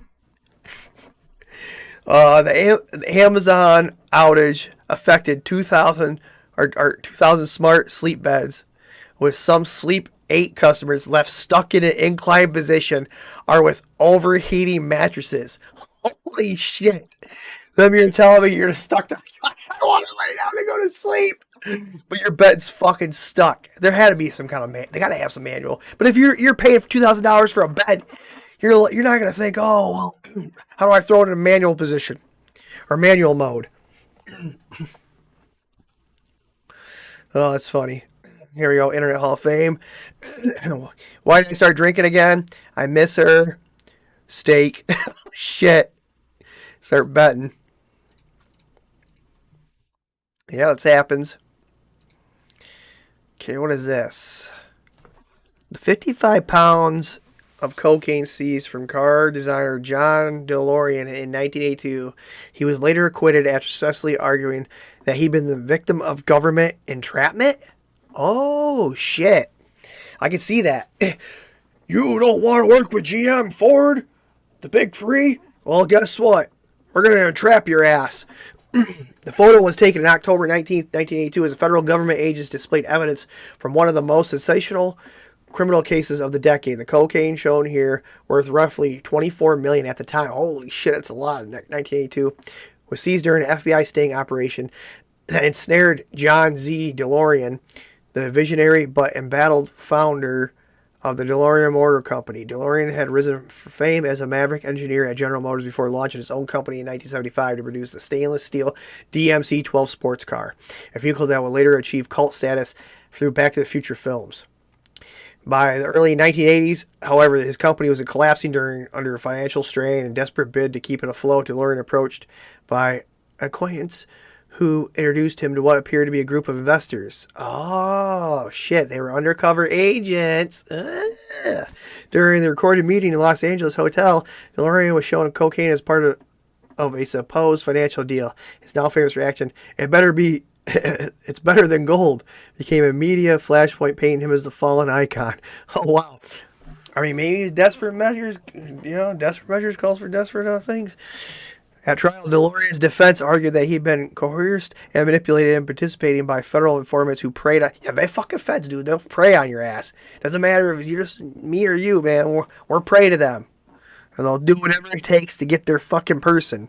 The Amazon outage affected 2,000 smart sleep beds, with some Sleep 8 customers left stuck in an inclined position or with overheating mattresses. Holy shit. Then you're telling me you're stuck there. I want to lay down and go to sleep. But your bed's fucking stuck. There had to be some kind of they got to have some manual. But if you're paying $2,000 for a bed, you're not going to think, oh, well, how do I throw it in a manual position or manual mode? Oh, that's funny. Here we go. Internet Hall of Fame. Why did I start drinking again? I miss her. Steak. Shit. Start betting. Yeah, this happens. Okay, what is this? The 55 pounds of cocaine seized from car designer John DeLorean in 1982. He was later acquitted after successfully arguing that he'd been the victim of government entrapment. Oh, shit. I can see that. You don't want to work with GM, Ford, the big three? Well, guess what? We're going to entrap your ass. The photo was taken on October 19th, 1982, as federal government agents displayed evidence from one of the most sensational criminal cases of the decade. The cocaine shown here, worth roughly $24 million at the time. Holy shit, that's a lot. 1982 was seized during an FBI sting operation that ensnared John Z. DeLorean, the visionary but embattled founder of the DeLorean Motor Company. DeLorean had risen for fame as a maverick engineer at General Motors before launching his own company in 1975 to produce the stainless steel DMC-12 sports car, a vehicle that would later achieve cult status through Back to the Future films. By the early 1980s, however, his company was collapsing under financial strain and desperate bid to keep it afloat. DeLorean approached by an acquaintance who introduced him to what appeared to be a group of investors. Oh, shit. They were undercover agents. During the recorded meeting in the Los Angeles hotel, DeLorean was shown cocaine as part of a supposed financial deal. His now famous reaction, it's better than gold, became a media flashpoint painting him as the fallen icon. Oh, wow. I mean, maybe desperate measures, desperate measures calls for desperate things. At trial, DeLorean's defense argued that he'd been coerced and manipulated and participating by federal informants who preyed on... Yeah, they fucking feds, dude. They'll prey on your ass. Doesn't matter if you're just me or you, man. We're prey to them. And they'll do whatever it takes to get their fucking person.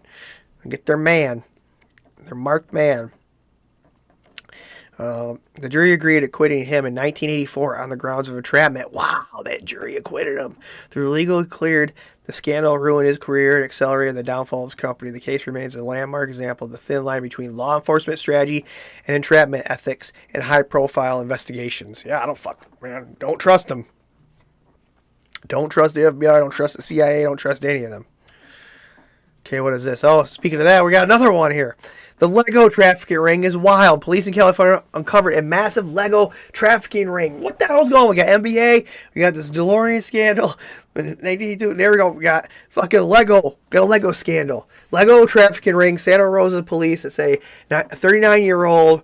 And get their man. Their marked man. The jury agreed acquitting him in 1984 on the grounds of entrapment. Wow, that jury acquitted him. Through legally cleared, the scandal ruined his career and accelerated the downfall of his company. The case remains a landmark example of the thin line between law enforcement strategy and entrapment ethics in high-profile investigations. Yeah, don't trust them. Don't trust the FBI, don't trust the CIA, don't trust any of them. Okay, what is this? Oh, speaking of that, we got another one here. The Lego trafficking ring is wild. Police in California uncovered a massive Lego trafficking ring. What the hell's going on? We got NBA. We got this DeLorean scandal. 1982. There we go. We got fucking Lego. Got a Lego scandal. Lego trafficking ring. Santa Rosa police that say a 39-year-old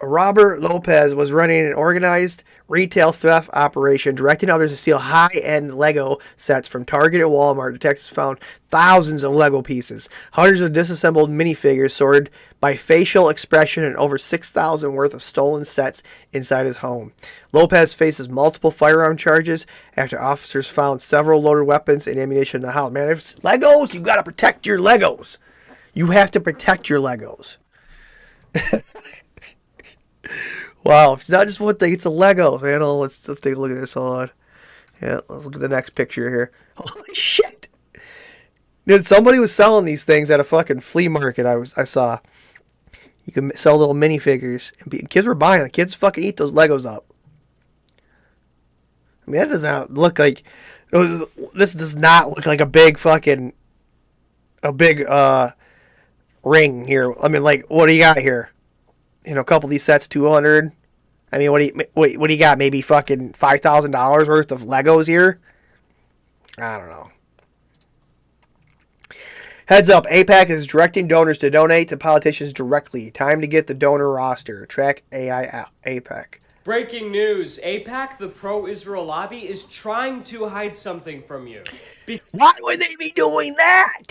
Robert Lopez was running an organized retail theft operation, directing others to steal high-end Lego sets from Target and Walmart. Detectives found thousands of Lego pieces, hundreds of disassembled minifigures sorted by facial expression, and over $6,000 worth of stolen sets inside his home. Lopez faces multiple firearm charges after officers found several loaded weapons and ammunition in the house. Man, if it's Legos, you got to protect your Legos. You have to protect your Legos. Wow, it's not just one thing, it's a Lego, man. Oh, let's take a look at this. Hold on. Yeah, let's look at the next picture here. Holy shit. Dude, somebody was selling these things at a fucking flea market I saw. You can sell little minifigures. And kids were buying them. Kids fucking eat those Legos up. I mean, that does not look like... This does not look like a big ring here. I mean, like, what do you got here? A couple of these sets, 200. I mean, what do you got? Maybe fucking $5,000 worth of Legos here? I don't know. Heads up, AIPAC is directing donors to donate to politicians directly. Time to get the donor roster. Track AI AIPAC. Breaking news. AIPAC, the pro-Israel lobby, is trying to hide something from you. Why would they be doing that?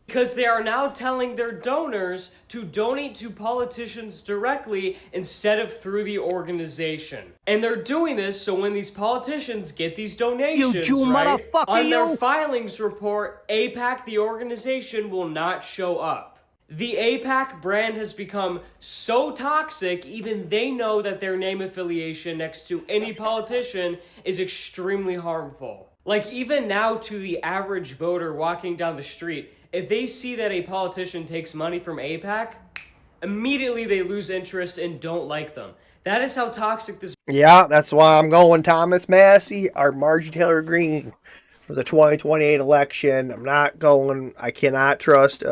Because they are now telling their donors to donate to politicians directly instead of through the organization. And they're doing this so when these politicians get these donations, on their filings report, AIPAC, the organization, will not show up. The AIPAC brand has become so toxic, even they know that their name affiliation next to any politician is extremely harmful. Like, even now to the average voter walking down the street, if they see that a politician takes money from AIPAC, immediately they lose interest and don't like them. That is how toxic this... Yeah, that's why I'm going Thomas Massey or Marjorie Taylor Greene for the 2028 election. I'm not going... I cannot trust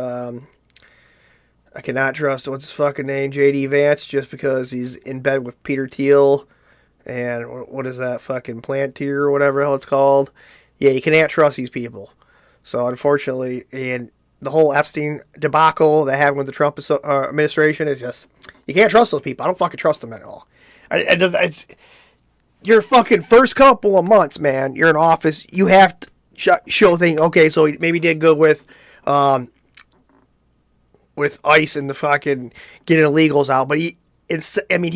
I cannot trust, what's his fucking name, J.D. Vance, just because he's in bed with Peter Thiel and what is that fucking Plantier or whatever the hell it's called. Yeah, you cannot trust these people. So unfortunately, and the whole Epstein debacle that happened with the Trump administration is just, you can't trust those people. I don't fucking trust them at all. It's your fucking first couple of months, man. You're in office. You have to show things. Okay, so he maybe did good with ICE and the fucking getting illegals out, but he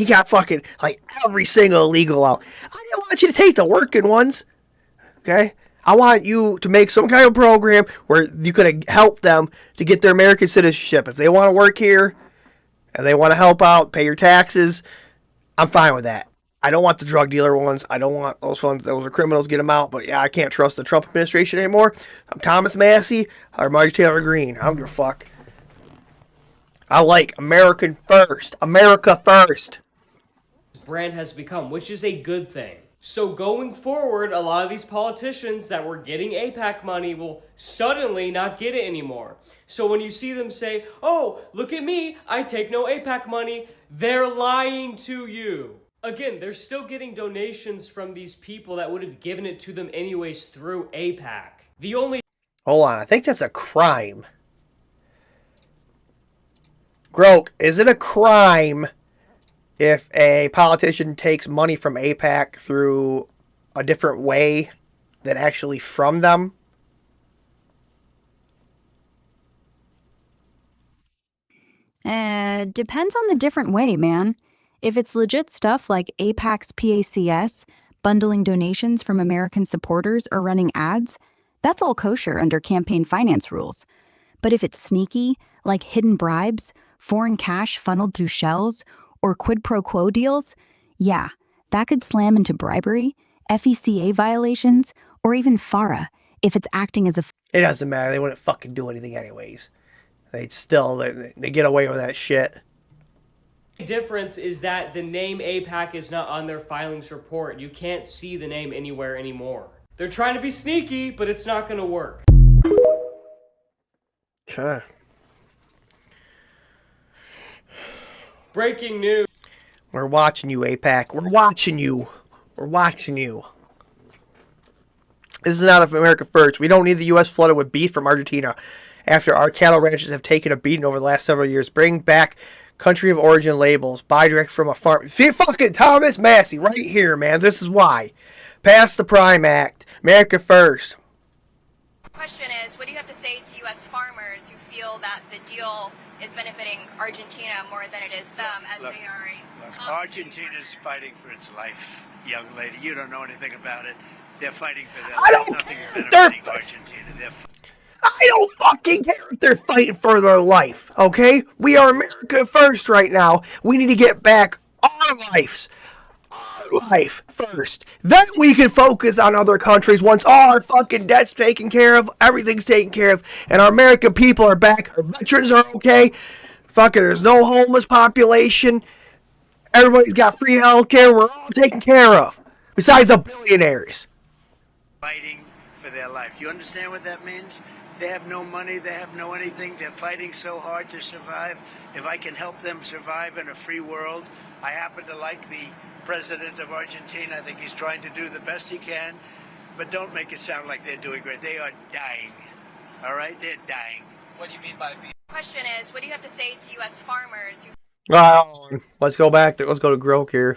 got fucking like every single illegal out. I didn't want you to take the working ones. Okay, I want you to make some kind of program where you could help them to get their American citizenship. If they want to work here and they want to help out, pay your taxes, I'm fine with that. I don't want the drug dealer ones. I don't want those ones. Those are criminals. Get them out. But yeah, I can't trust the Trump administration anymore. I'm Thomas Massey or Marjorie Taylor Greene. I don't give a fuck. I like American first. America first. Brand has become, which is a good thing. So going forward, a lot of these politicians that were getting AIPAC money will suddenly not get it anymore. So when you see them say, oh, look at me, I take no AIPAC money, they're lying to you. Again, they're still getting donations from these people that would have given it to them anyways through AIPAC. The only... Hold on, I think that's a crime. Groke, is it a crime if a politician takes money from AIPAC through a different way than actually from them? Depends on the different way, man. If it's legit stuff like AIPAC's PACS, bundling donations from American supporters or running ads, that's all kosher under campaign finance rules. But if it's sneaky, like hidden bribes, foreign cash funneled through shells, or quid pro quo deals, yeah, that could slam into bribery, FECA violations, or even FARA if it's acting as a... It doesn't matter. They wouldn't fucking do anything anyways. They get away with that shit. The difference is that the name AIPAC is not on their filings report. You can't see the name anywhere anymore. They're trying to be sneaky, but it's not going to work. Okay. Breaking news. We're watching you, AIPAC. We're watching you. We're watching you. This is not of America first. We don't need the U.S. flooded with beef from Argentina after our cattle ranches have taken a beating over the last several years. Bring back country of origin labels. Buy direct from a farm. See, fucking Thomas Massey right here, man. This is why. Pass the Prime Act. America first. Question is, what do you have to say to U.S. farmers who feel that the deal is benefiting Argentina more than it is them, as they are a... Argentina's fighting for its life, young lady. You don't know anything about it. They're fighting for their life. Nothing's benefiting Argentina. I don't fucking care if they're fighting for their life, okay? We are America first right now. We need to get back our lives. Our life first. Then we can focus on other countries once all our fucking debt's taken care of, everything's taken care of, and our American people are back, our veterans are okay. Fucking there's no homeless population. Everybody's got free health care. We're all taken care of. Besides the billionaires. Fighting for their life. You understand what that means? They have no money, they have no anything, they're fighting so hard to survive. If I can help them survive in a free world, I happen to like the president of Argentina. I think he's trying to do the best he can, but don't make it sound like they're doing great. They are dying, all right? They're dying. What do you mean by being? Question is, what do you have to say to U.S. farmers who... Let's go to Groke here.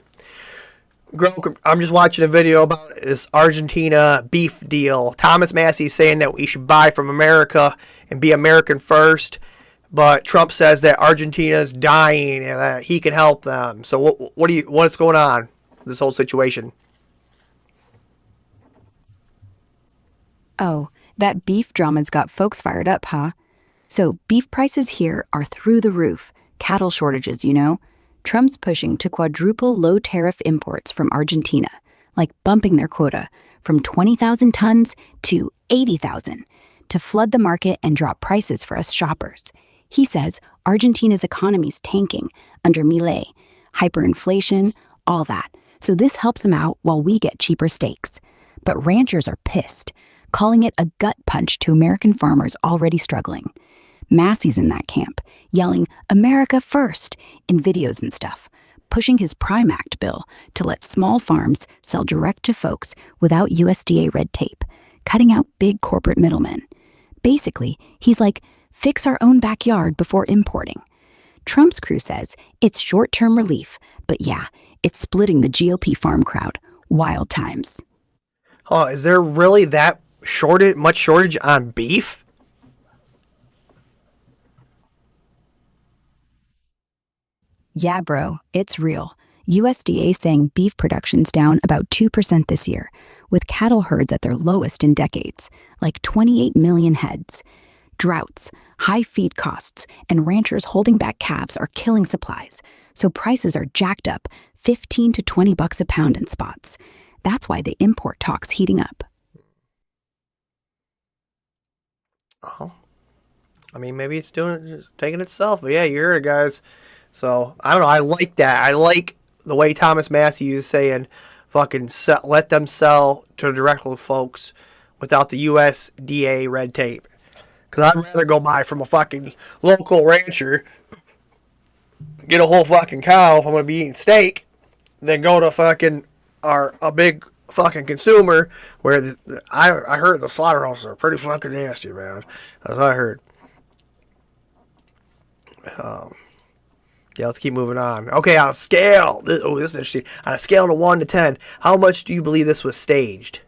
Groke, I'm just watching a video about this Argentina beef deal. Thomas Massey saying that we should buy from America and be American first, but Trump says that Argentina's dying and that he can help them. So what's going on with this whole situation? Oh, that beef drama's got folks fired up, huh? So beef prices here are through the roof. Cattle shortages, you know? Trump's pushing to quadruple low-tariff imports from Argentina, like bumping their quota from 20,000 tons to 80,000 to flood the market and drop prices for us shoppers. He says Argentina's economy's tanking under Milei, hyperinflation, all that. So this helps him out while we get cheaper steaks. But ranchers are pissed, calling it a gut punch to American farmers already struggling. Massey's in that camp, yelling America first in videos and stuff, pushing his Prime Act bill to let small farms sell direct to folks without USDA red tape, cutting out big corporate middlemen. Basically, he's like, fix our own backyard before importing. Trump's crew says it's short-term relief, but yeah, it's splitting the GOP farm crowd. Wild times. Oh, is there really that much shortage on beef? Yeah, bro, it's real. USDA saying beef production's down about 2% this year, with cattle herds at their lowest in decades, like 28 million heads. Droughts, high feed costs, and ranchers holding back calves are killing supplies, so prices are jacked up 15 to 20 bucks a pound in spots. That's why the import talk's heating up. Oh, I mean, maybe it's taking itself, but yeah, you heard it, guys. So, I don't know, I like that. I like the way Thomas Massey is saying, fucking let them sell to direct folks without the USDA red tape. Because I'd rather go buy from a fucking local rancher, get a whole fucking cow if I'm going to be eating steak, than go to fucking a big fucking consumer where I heard the slaughterhouses are pretty fucking nasty, man. That's what I heard. Yeah, let's keep moving on. Okay, on a scale. This is interesting. On a scale of 1 to 10, how much do you believe this was staged?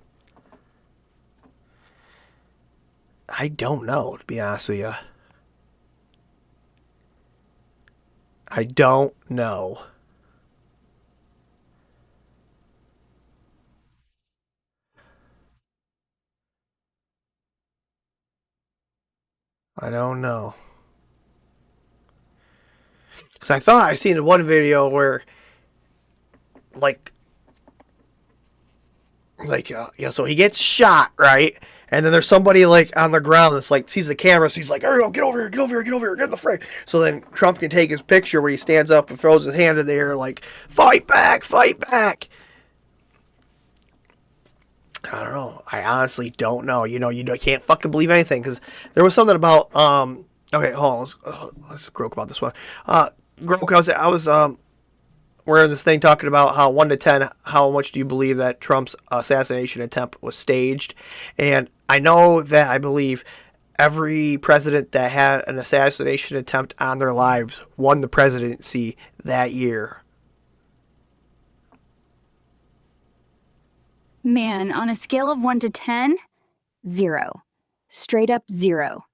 I don't know, to be honest with you. I don't know. I don't know. Because I thought I seen one video where, so he gets shot, right? And then there's somebody, on the ground that's, sees the camera, so he's like, "Ariel, get over here, get over here, get over here, get in the frame." So then Trump can take his picture where he stands up and throws his hand in the air, "Fight back, fight back." I don't know. I honestly don't know. You can't fucking believe anything, because there was something about, okay, hold on, let's croak about this one. Grok, I was wearing this thing talking about how 1 to 10, how much do you believe that Trump's assassination attempt was staged? And I know that I believe every president that had an assassination attempt on their lives won the presidency that year. Man, on a scale of 1 to 10, 0. Straight up 0.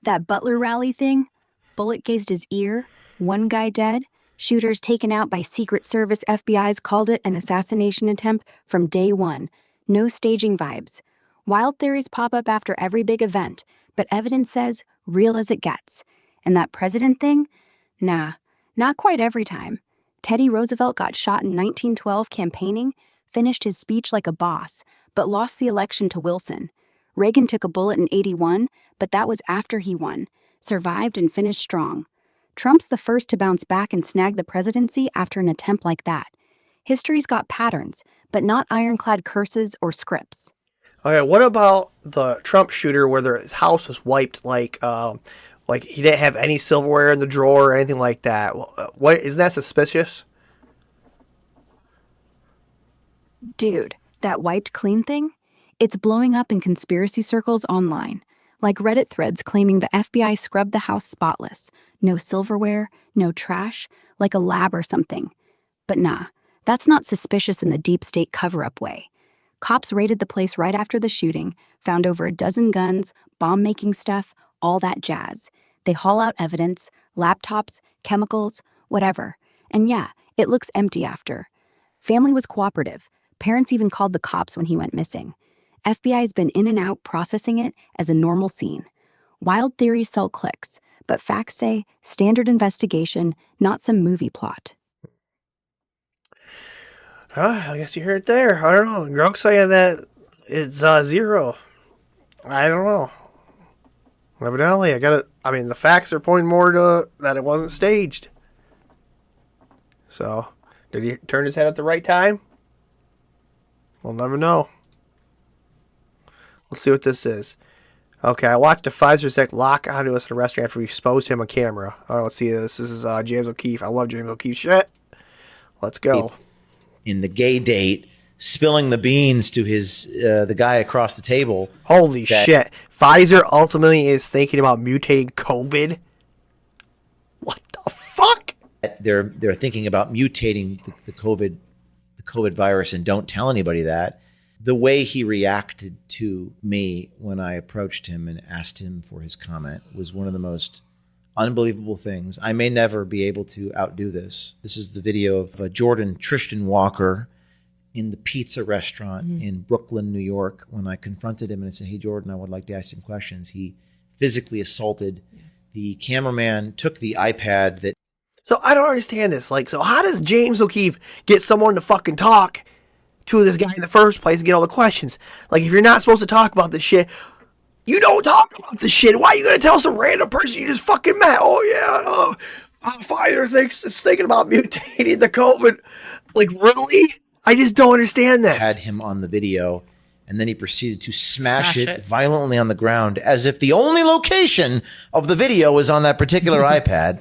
That Butler rally thing, bullet gazed his ear, one guy dead, shooters taken out by Secret Service FBI's called it an assassination attempt from day one. No staging vibes. Wild theories pop up after every big event, but evidence says real as it gets. And that president thing? Nah, not quite every time. Teddy Roosevelt got shot in 1912 campaigning, finished his speech like a boss, but lost the election to Wilson. Reagan took a bullet in 81, but that was after he won, survived and finished strong. Trump's the first to bounce back and snag the presidency after an attempt like that. History's got patterns, but not ironclad curses or scripts. Okay, what about the Trump shooter where his house was wiped, like he didn't have any silverware in the drawer or anything like that? What isn't that suspicious? Dude, that wiped clean thing? It's blowing up in conspiracy circles online. Like Reddit threads claiming the FBI scrubbed the house spotless. No silverware, no trash, like a lab or something. But nah, that's not suspicious in the deep state cover-up way. Cops raided the place right after the shooting, found over a dozen guns, bomb-making stuff, all that jazz. They haul out evidence, laptops, chemicals, whatever. And yeah, it looks empty after. Family was cooperative. Parents even called the cops when he went missing. FBI's been in and out processing it as a normal scene. Wild theories sell clicks, but facts say standard investigation, not some movie plot. I guess you heard it there. I don't know. Grok's saying that it's 0. I don't know. Evidently, the facts are pointing more to that it wasn't staged. So, did he turn his head at the right time? We'll never know. Let's see what this is. Okay, I watched a Pfizer exec lock onto us in a restaurant after we exposed him on camera. All right, let's see this. This is James O'Keefe. I love James O'Keefe shit. Let's go. In the gay date, spilling the beans to his the guy across the table. Holy shit. Pfizer ultimately is thinking about mutating COVID? What the fuck? They're thinking about mutating the COVID virus and don't tell anybody that. The way he reacted to me when I approached him and asked him for his comment was one of the most unbelievable things. I may never be able to outdo this. This is the video of Jordan Tristan Walker in the pizza restaurant in Brooklyn, New York. When I confronted him and I said, "Hey, Jordan, I would like to ask some questions," he physically assaulted the cameraman, took the iPad that... So I don't understand this. Like, so how does James O'Keefe get someone to fucking talk to this guy in the first place and get all the questions? Like, if you're not supposed to talk about this shit, you don't talk about this shit. Why are you going to tell some random person you just fucking met? Oh, yeah, Pfizer is thinking about mutating the COVID. Like, really? I just don't understand this. Had him on the video, and then he proceeded to smash it violently on the ground as if the only location of the video was on that particular iPad.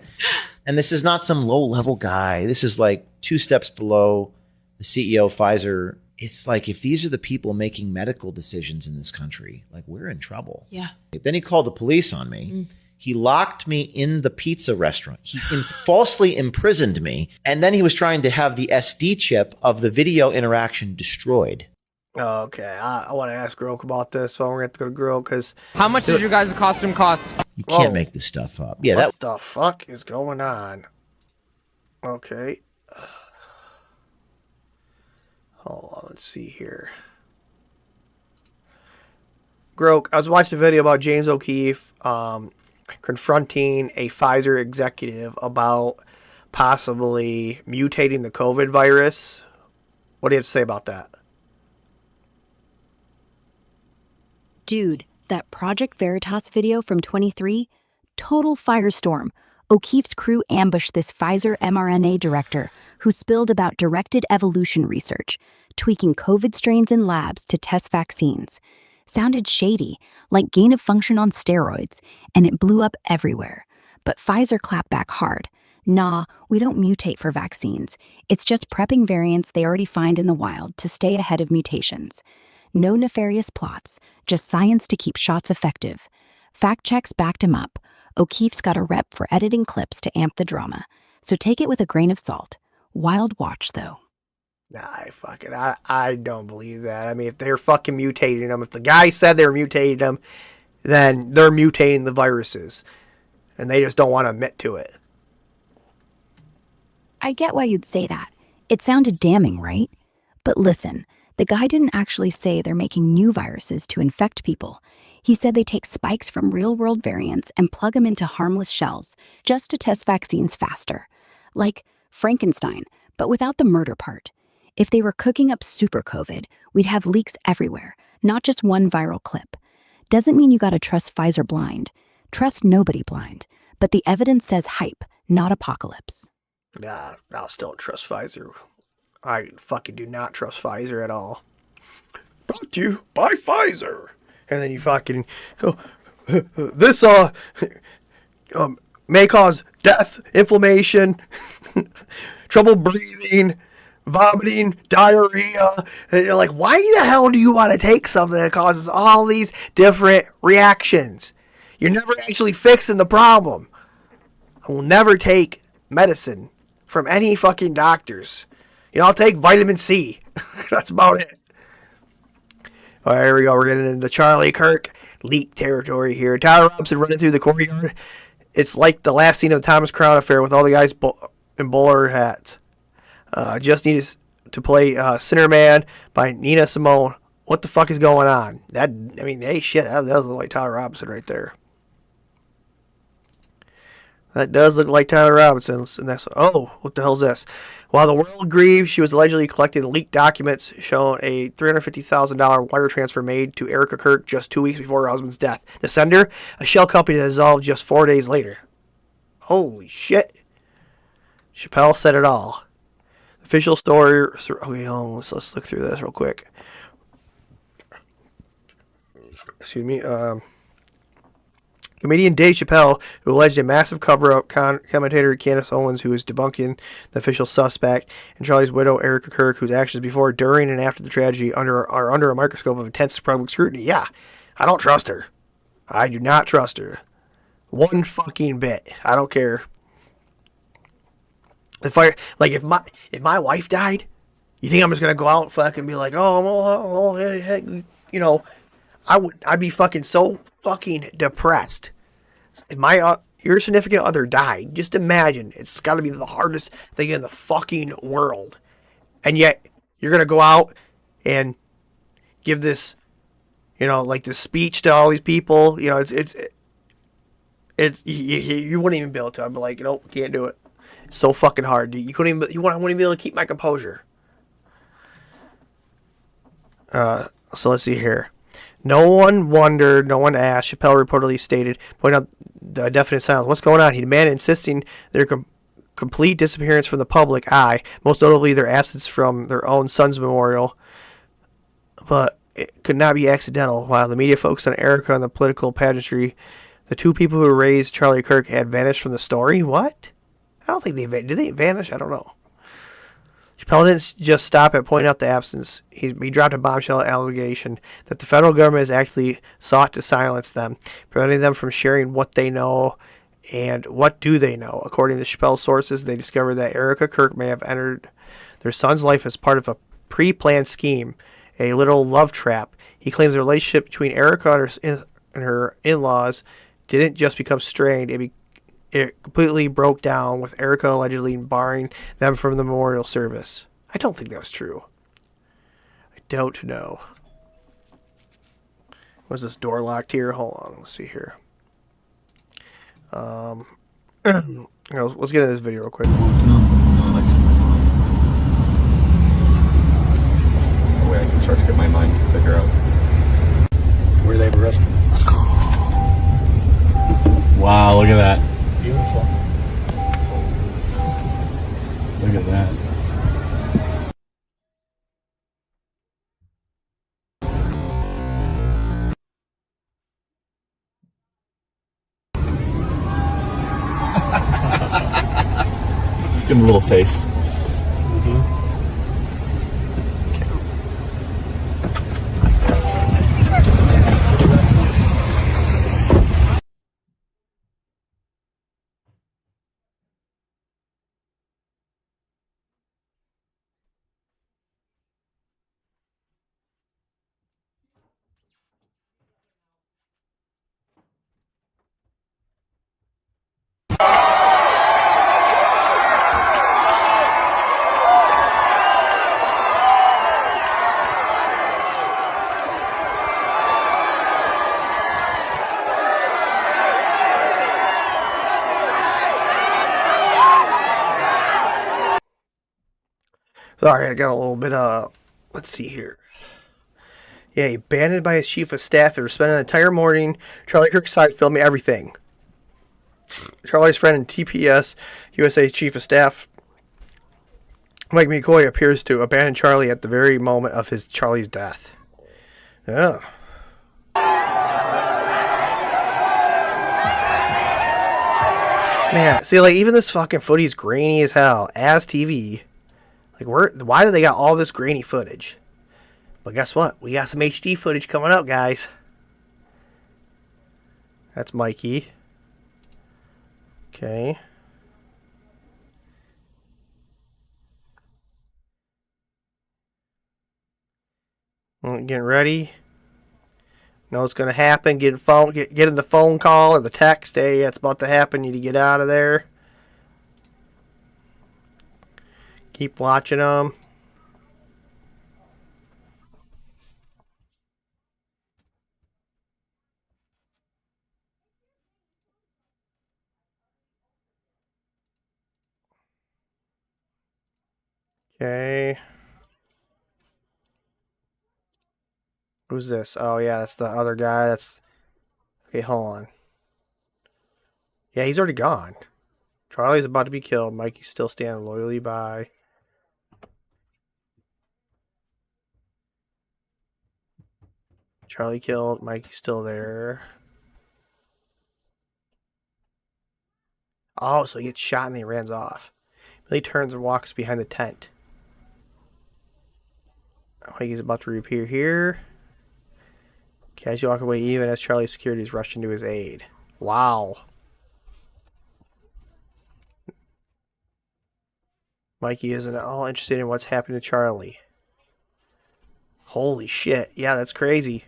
And this is not some low-level guy. This is like 2 steps below the CEO of Pfizer. It's like, if these are the people making medical decisions in this country, like, we're in trouble. Yeah. Then he called the police on me. He locked me in the pizza restaurant. He falsely imprisoned me. And then he was trying to have the SD chip of the video interaction destroyed. Okay, I want to ask Groke about this, so we're going to have to go to Groke because... How much did your guys' costume cost? You can't make this stuff up. Yeah, what the fuck is going on? Okay. Hold on, let's see here. Groke, I was watching a video about James O'Keefe confronting a Pfizer executive about possibly mutating the COVID virus. What do you have to say about that? Dude, that Project Veritas video from 23, total firestorm. O'Keefe's crew ambushed this Pfizer mRNA director who spilled about directed evolution research, tweaking COVID strains in labs to test vaccines. Sounded shady, like gain of function on steroids, and it blew up everywhere. But Pfizer clapped back hard. Nah, we don't mutate for vaccines. It's just prepping variants they already find in the wild to stay ahead of mutations. No nefarious plots, just science to keep shots effective. Fact checks backed him up. O'Keefe's got a rep for editing clips to amp the drama, so take it with a grain of salt. Wild watch, though. I don't believe that. I mean, if they're fucking mutating them, if the guy said they were mutating them, then they're mutating the viruses, and they just don't want to admit to it. I get why you'd say that. It sounded damning, right? But listen, the guy didn't actually say they're making new viruses to infect people. He said they take spikes from real-world variants and plug them into harmless shells just to test vaccines faster. Like Frankenstein, but without the murder part. If they were cooking up super COVID, we'd have leaks everywhere, not just one viral clip. Doesn't mean you gotta trust Pfizer blind. Trust nobody blind. But the evidence says hype, not apocalypse. Nah, I'll still trust Pfizer. I fucking do not trust Pfizer at all. Brought to you by Pfizer. And then you fucking... this, may cause death, inflammation, trouble breathing, vomiting, diarrhea. And you're like, why the hell do you want to take something that causes all these different reactions? You're never actually fixing the problem. I will never take medicine from any fucking doctors. You know, I'll take vitamin C. That's about it. All right, here we go. We're getting into Charlie Kirk leak territory here. Tyler Robson running through the courtyard. It's like the last scene of the Thomas Crown Affair with all the guys in bowler hats. Just need to play Sinner Man by Nina Simone. What the fuck is going on? Hey, shit, that does look like Tyler Robinson right there. That does look like Tyler Robinson. And that's, what the hell is this? While the world grieves, she was allegedly collecting leaked documents showing a $350,000 wire transfer made to Erica Kirk just 2 weeks before her husband's death. The sender, a shell company that dissolved just 4 days later. Holy shit. Chappelle said it all. Official story. Okay, let's look through this real quick. Excuse me. Comedian Dave Chappelle, who alleged a massive cover-up, commentator Candace Owens, who is debunking the official suspect, and Charlie's widow Erica Kirk, whose actions before, during, and after the tragedy are under a microscope of intense public scrutiny. Yeah, I don't trust her. I do not trust her. One fucking bit. I don't care. If my wife died, you think I'm just gonna go out and fucking be like, hey, you know, I'd be fucking so fucking depressed. If your significant other died, just imagine, it's got to be the hardest thing in the fucking world, and yet you're gonna go out and give this, this speech to all these people. You wouldn't even be able to. I'd be like, can't do it. It's so fucking hard. I wouldn't even be able to keep my composure. So let's see here. No one wondered, no one asked. Chappelle reportedly stated, pointing out the definite silence. What's going on? He demanded, insisting their complete disappearance from the public eye, most notably their absence from their own son's memorial. But it could not be accidental. While the media focused on Erica and the political pageantry, the two people who raised Charlie Kirk had vanished from the story. What? I don't think did they vanish? I don't know. Chappelle didn't just stop at pointing out the absence. He dropped a bombshell allegation that the federal government has actually sought to silence them, preventing them from sharing what they know. And what do they know? According to Chappelle's sources, they discovered that Erica Kirk may have entered their son's life as part of a pre-planned scheme, a little love trap. He claims the relationship between Erica and her in-laws didn't just become strained, it completely broke down, with Erica allegedly barring them from the memorial service. I don't think that was true. I don't know. Was this door locked here? Hold on, let's see here. Let's get into this video real quick. Way I can start to get my mind to figure out where they've arrested. Let's go. Wow, look at that. Beautiful. Look at that. Just give him a little taste. Sorry, I got a little bit let's see here. Yeah, he abandoned by his chief of staff after spending the entire morning. Charlie Kirk's side filming everything. Charlie's friend and TPS USA chief of staff Mike McCoy appears to abandon Charlie at the very moment of Charlie's death. Yeah. Man, see, even this fucking footy's grainy as hell. As TV. Why do they got all this grainy footage? But guess what? We got some HD footage coming up, guys. That's Mikey. Okay. Getting ready. Know what's going to happen. Get in the phone call or the text. Hey, that's about to happen. You need to get out of there. Keep watching them. Okay. Who's this? Oh, yeah, that's the other guy. Okay, hold on. Yeah, he's already gone. Charlie's about to be killed. Mikey's still standing loyally by. Charlie killed. Mikey's still there. Oh, so he gets shot and then he runs off. Billy turns and walks behind the tent. Oh, he's about to reappear here. As you walk away even as Charlie's security is rushing to his aid. Wow. Mikey isn't at all interested in what's happening to Charlie. Holy shit. Yeah, that's crazy.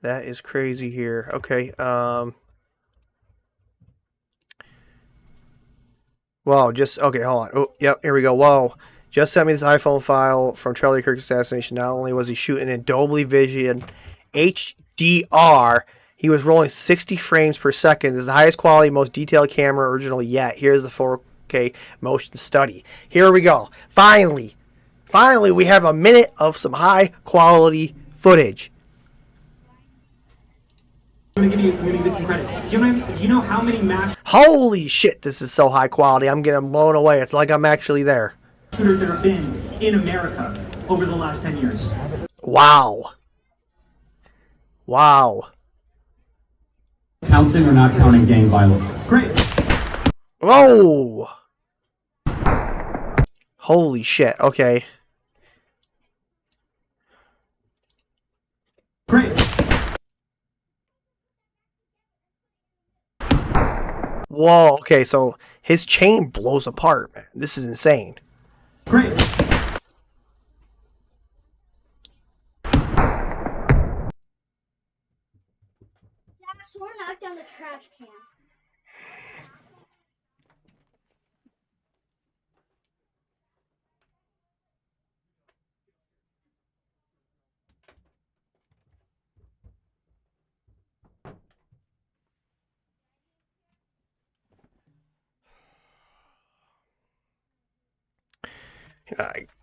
That is crazy here. Okay, Whoa, okay, hold on. Oh, yep, here we go. Whoa. Just sent me this iPhone file from Charlie Kirk's assassination. Not only was he shooting in Dolby Vision HDR, he was rolling 60 frames per second. This is the highest quality, most detailed camera original yet. Here's the 4K motion study. Here we go. Finally, we have a minute of some high quality footage. I'm gonna give you some credit. Do you know how many mass Holy shit, this is so high quality. I'm getting blown away. It's like I'm actually there. shooters there have been in America over the last 10 years? Wow. Wow. Counting or not counting gang violence? Great. Whoa. Holy shit. Okay. Great. Whoa. Okay, so his chain blows apart, man. This is insane. Great. Someone knocked down the trash can.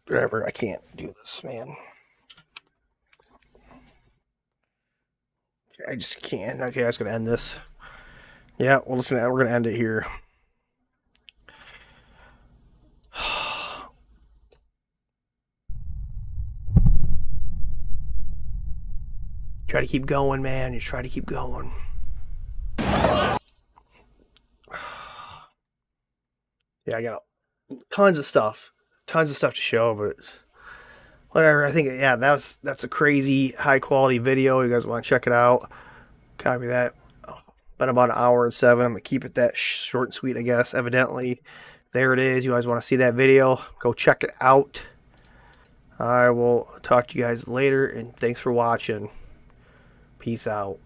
Whatever. I can't do this, man. I just can't. Okay, I was gonna end this. Yeah, well, listen, we're gonna end it here. Try to keep going, man. Just try to keep going. Yeah, I got tons of stuff to show, but whatever. I think, yeah, that's a crazy high quality video. You guys want to check it out? Copy that. Been about an hour and 7. I'm gonna keep it that short and sweet, I guess. Evidently, there it is. You guys want to see that video? Go check it out. I will talk to you guys later, and thanks for watching. Peace out.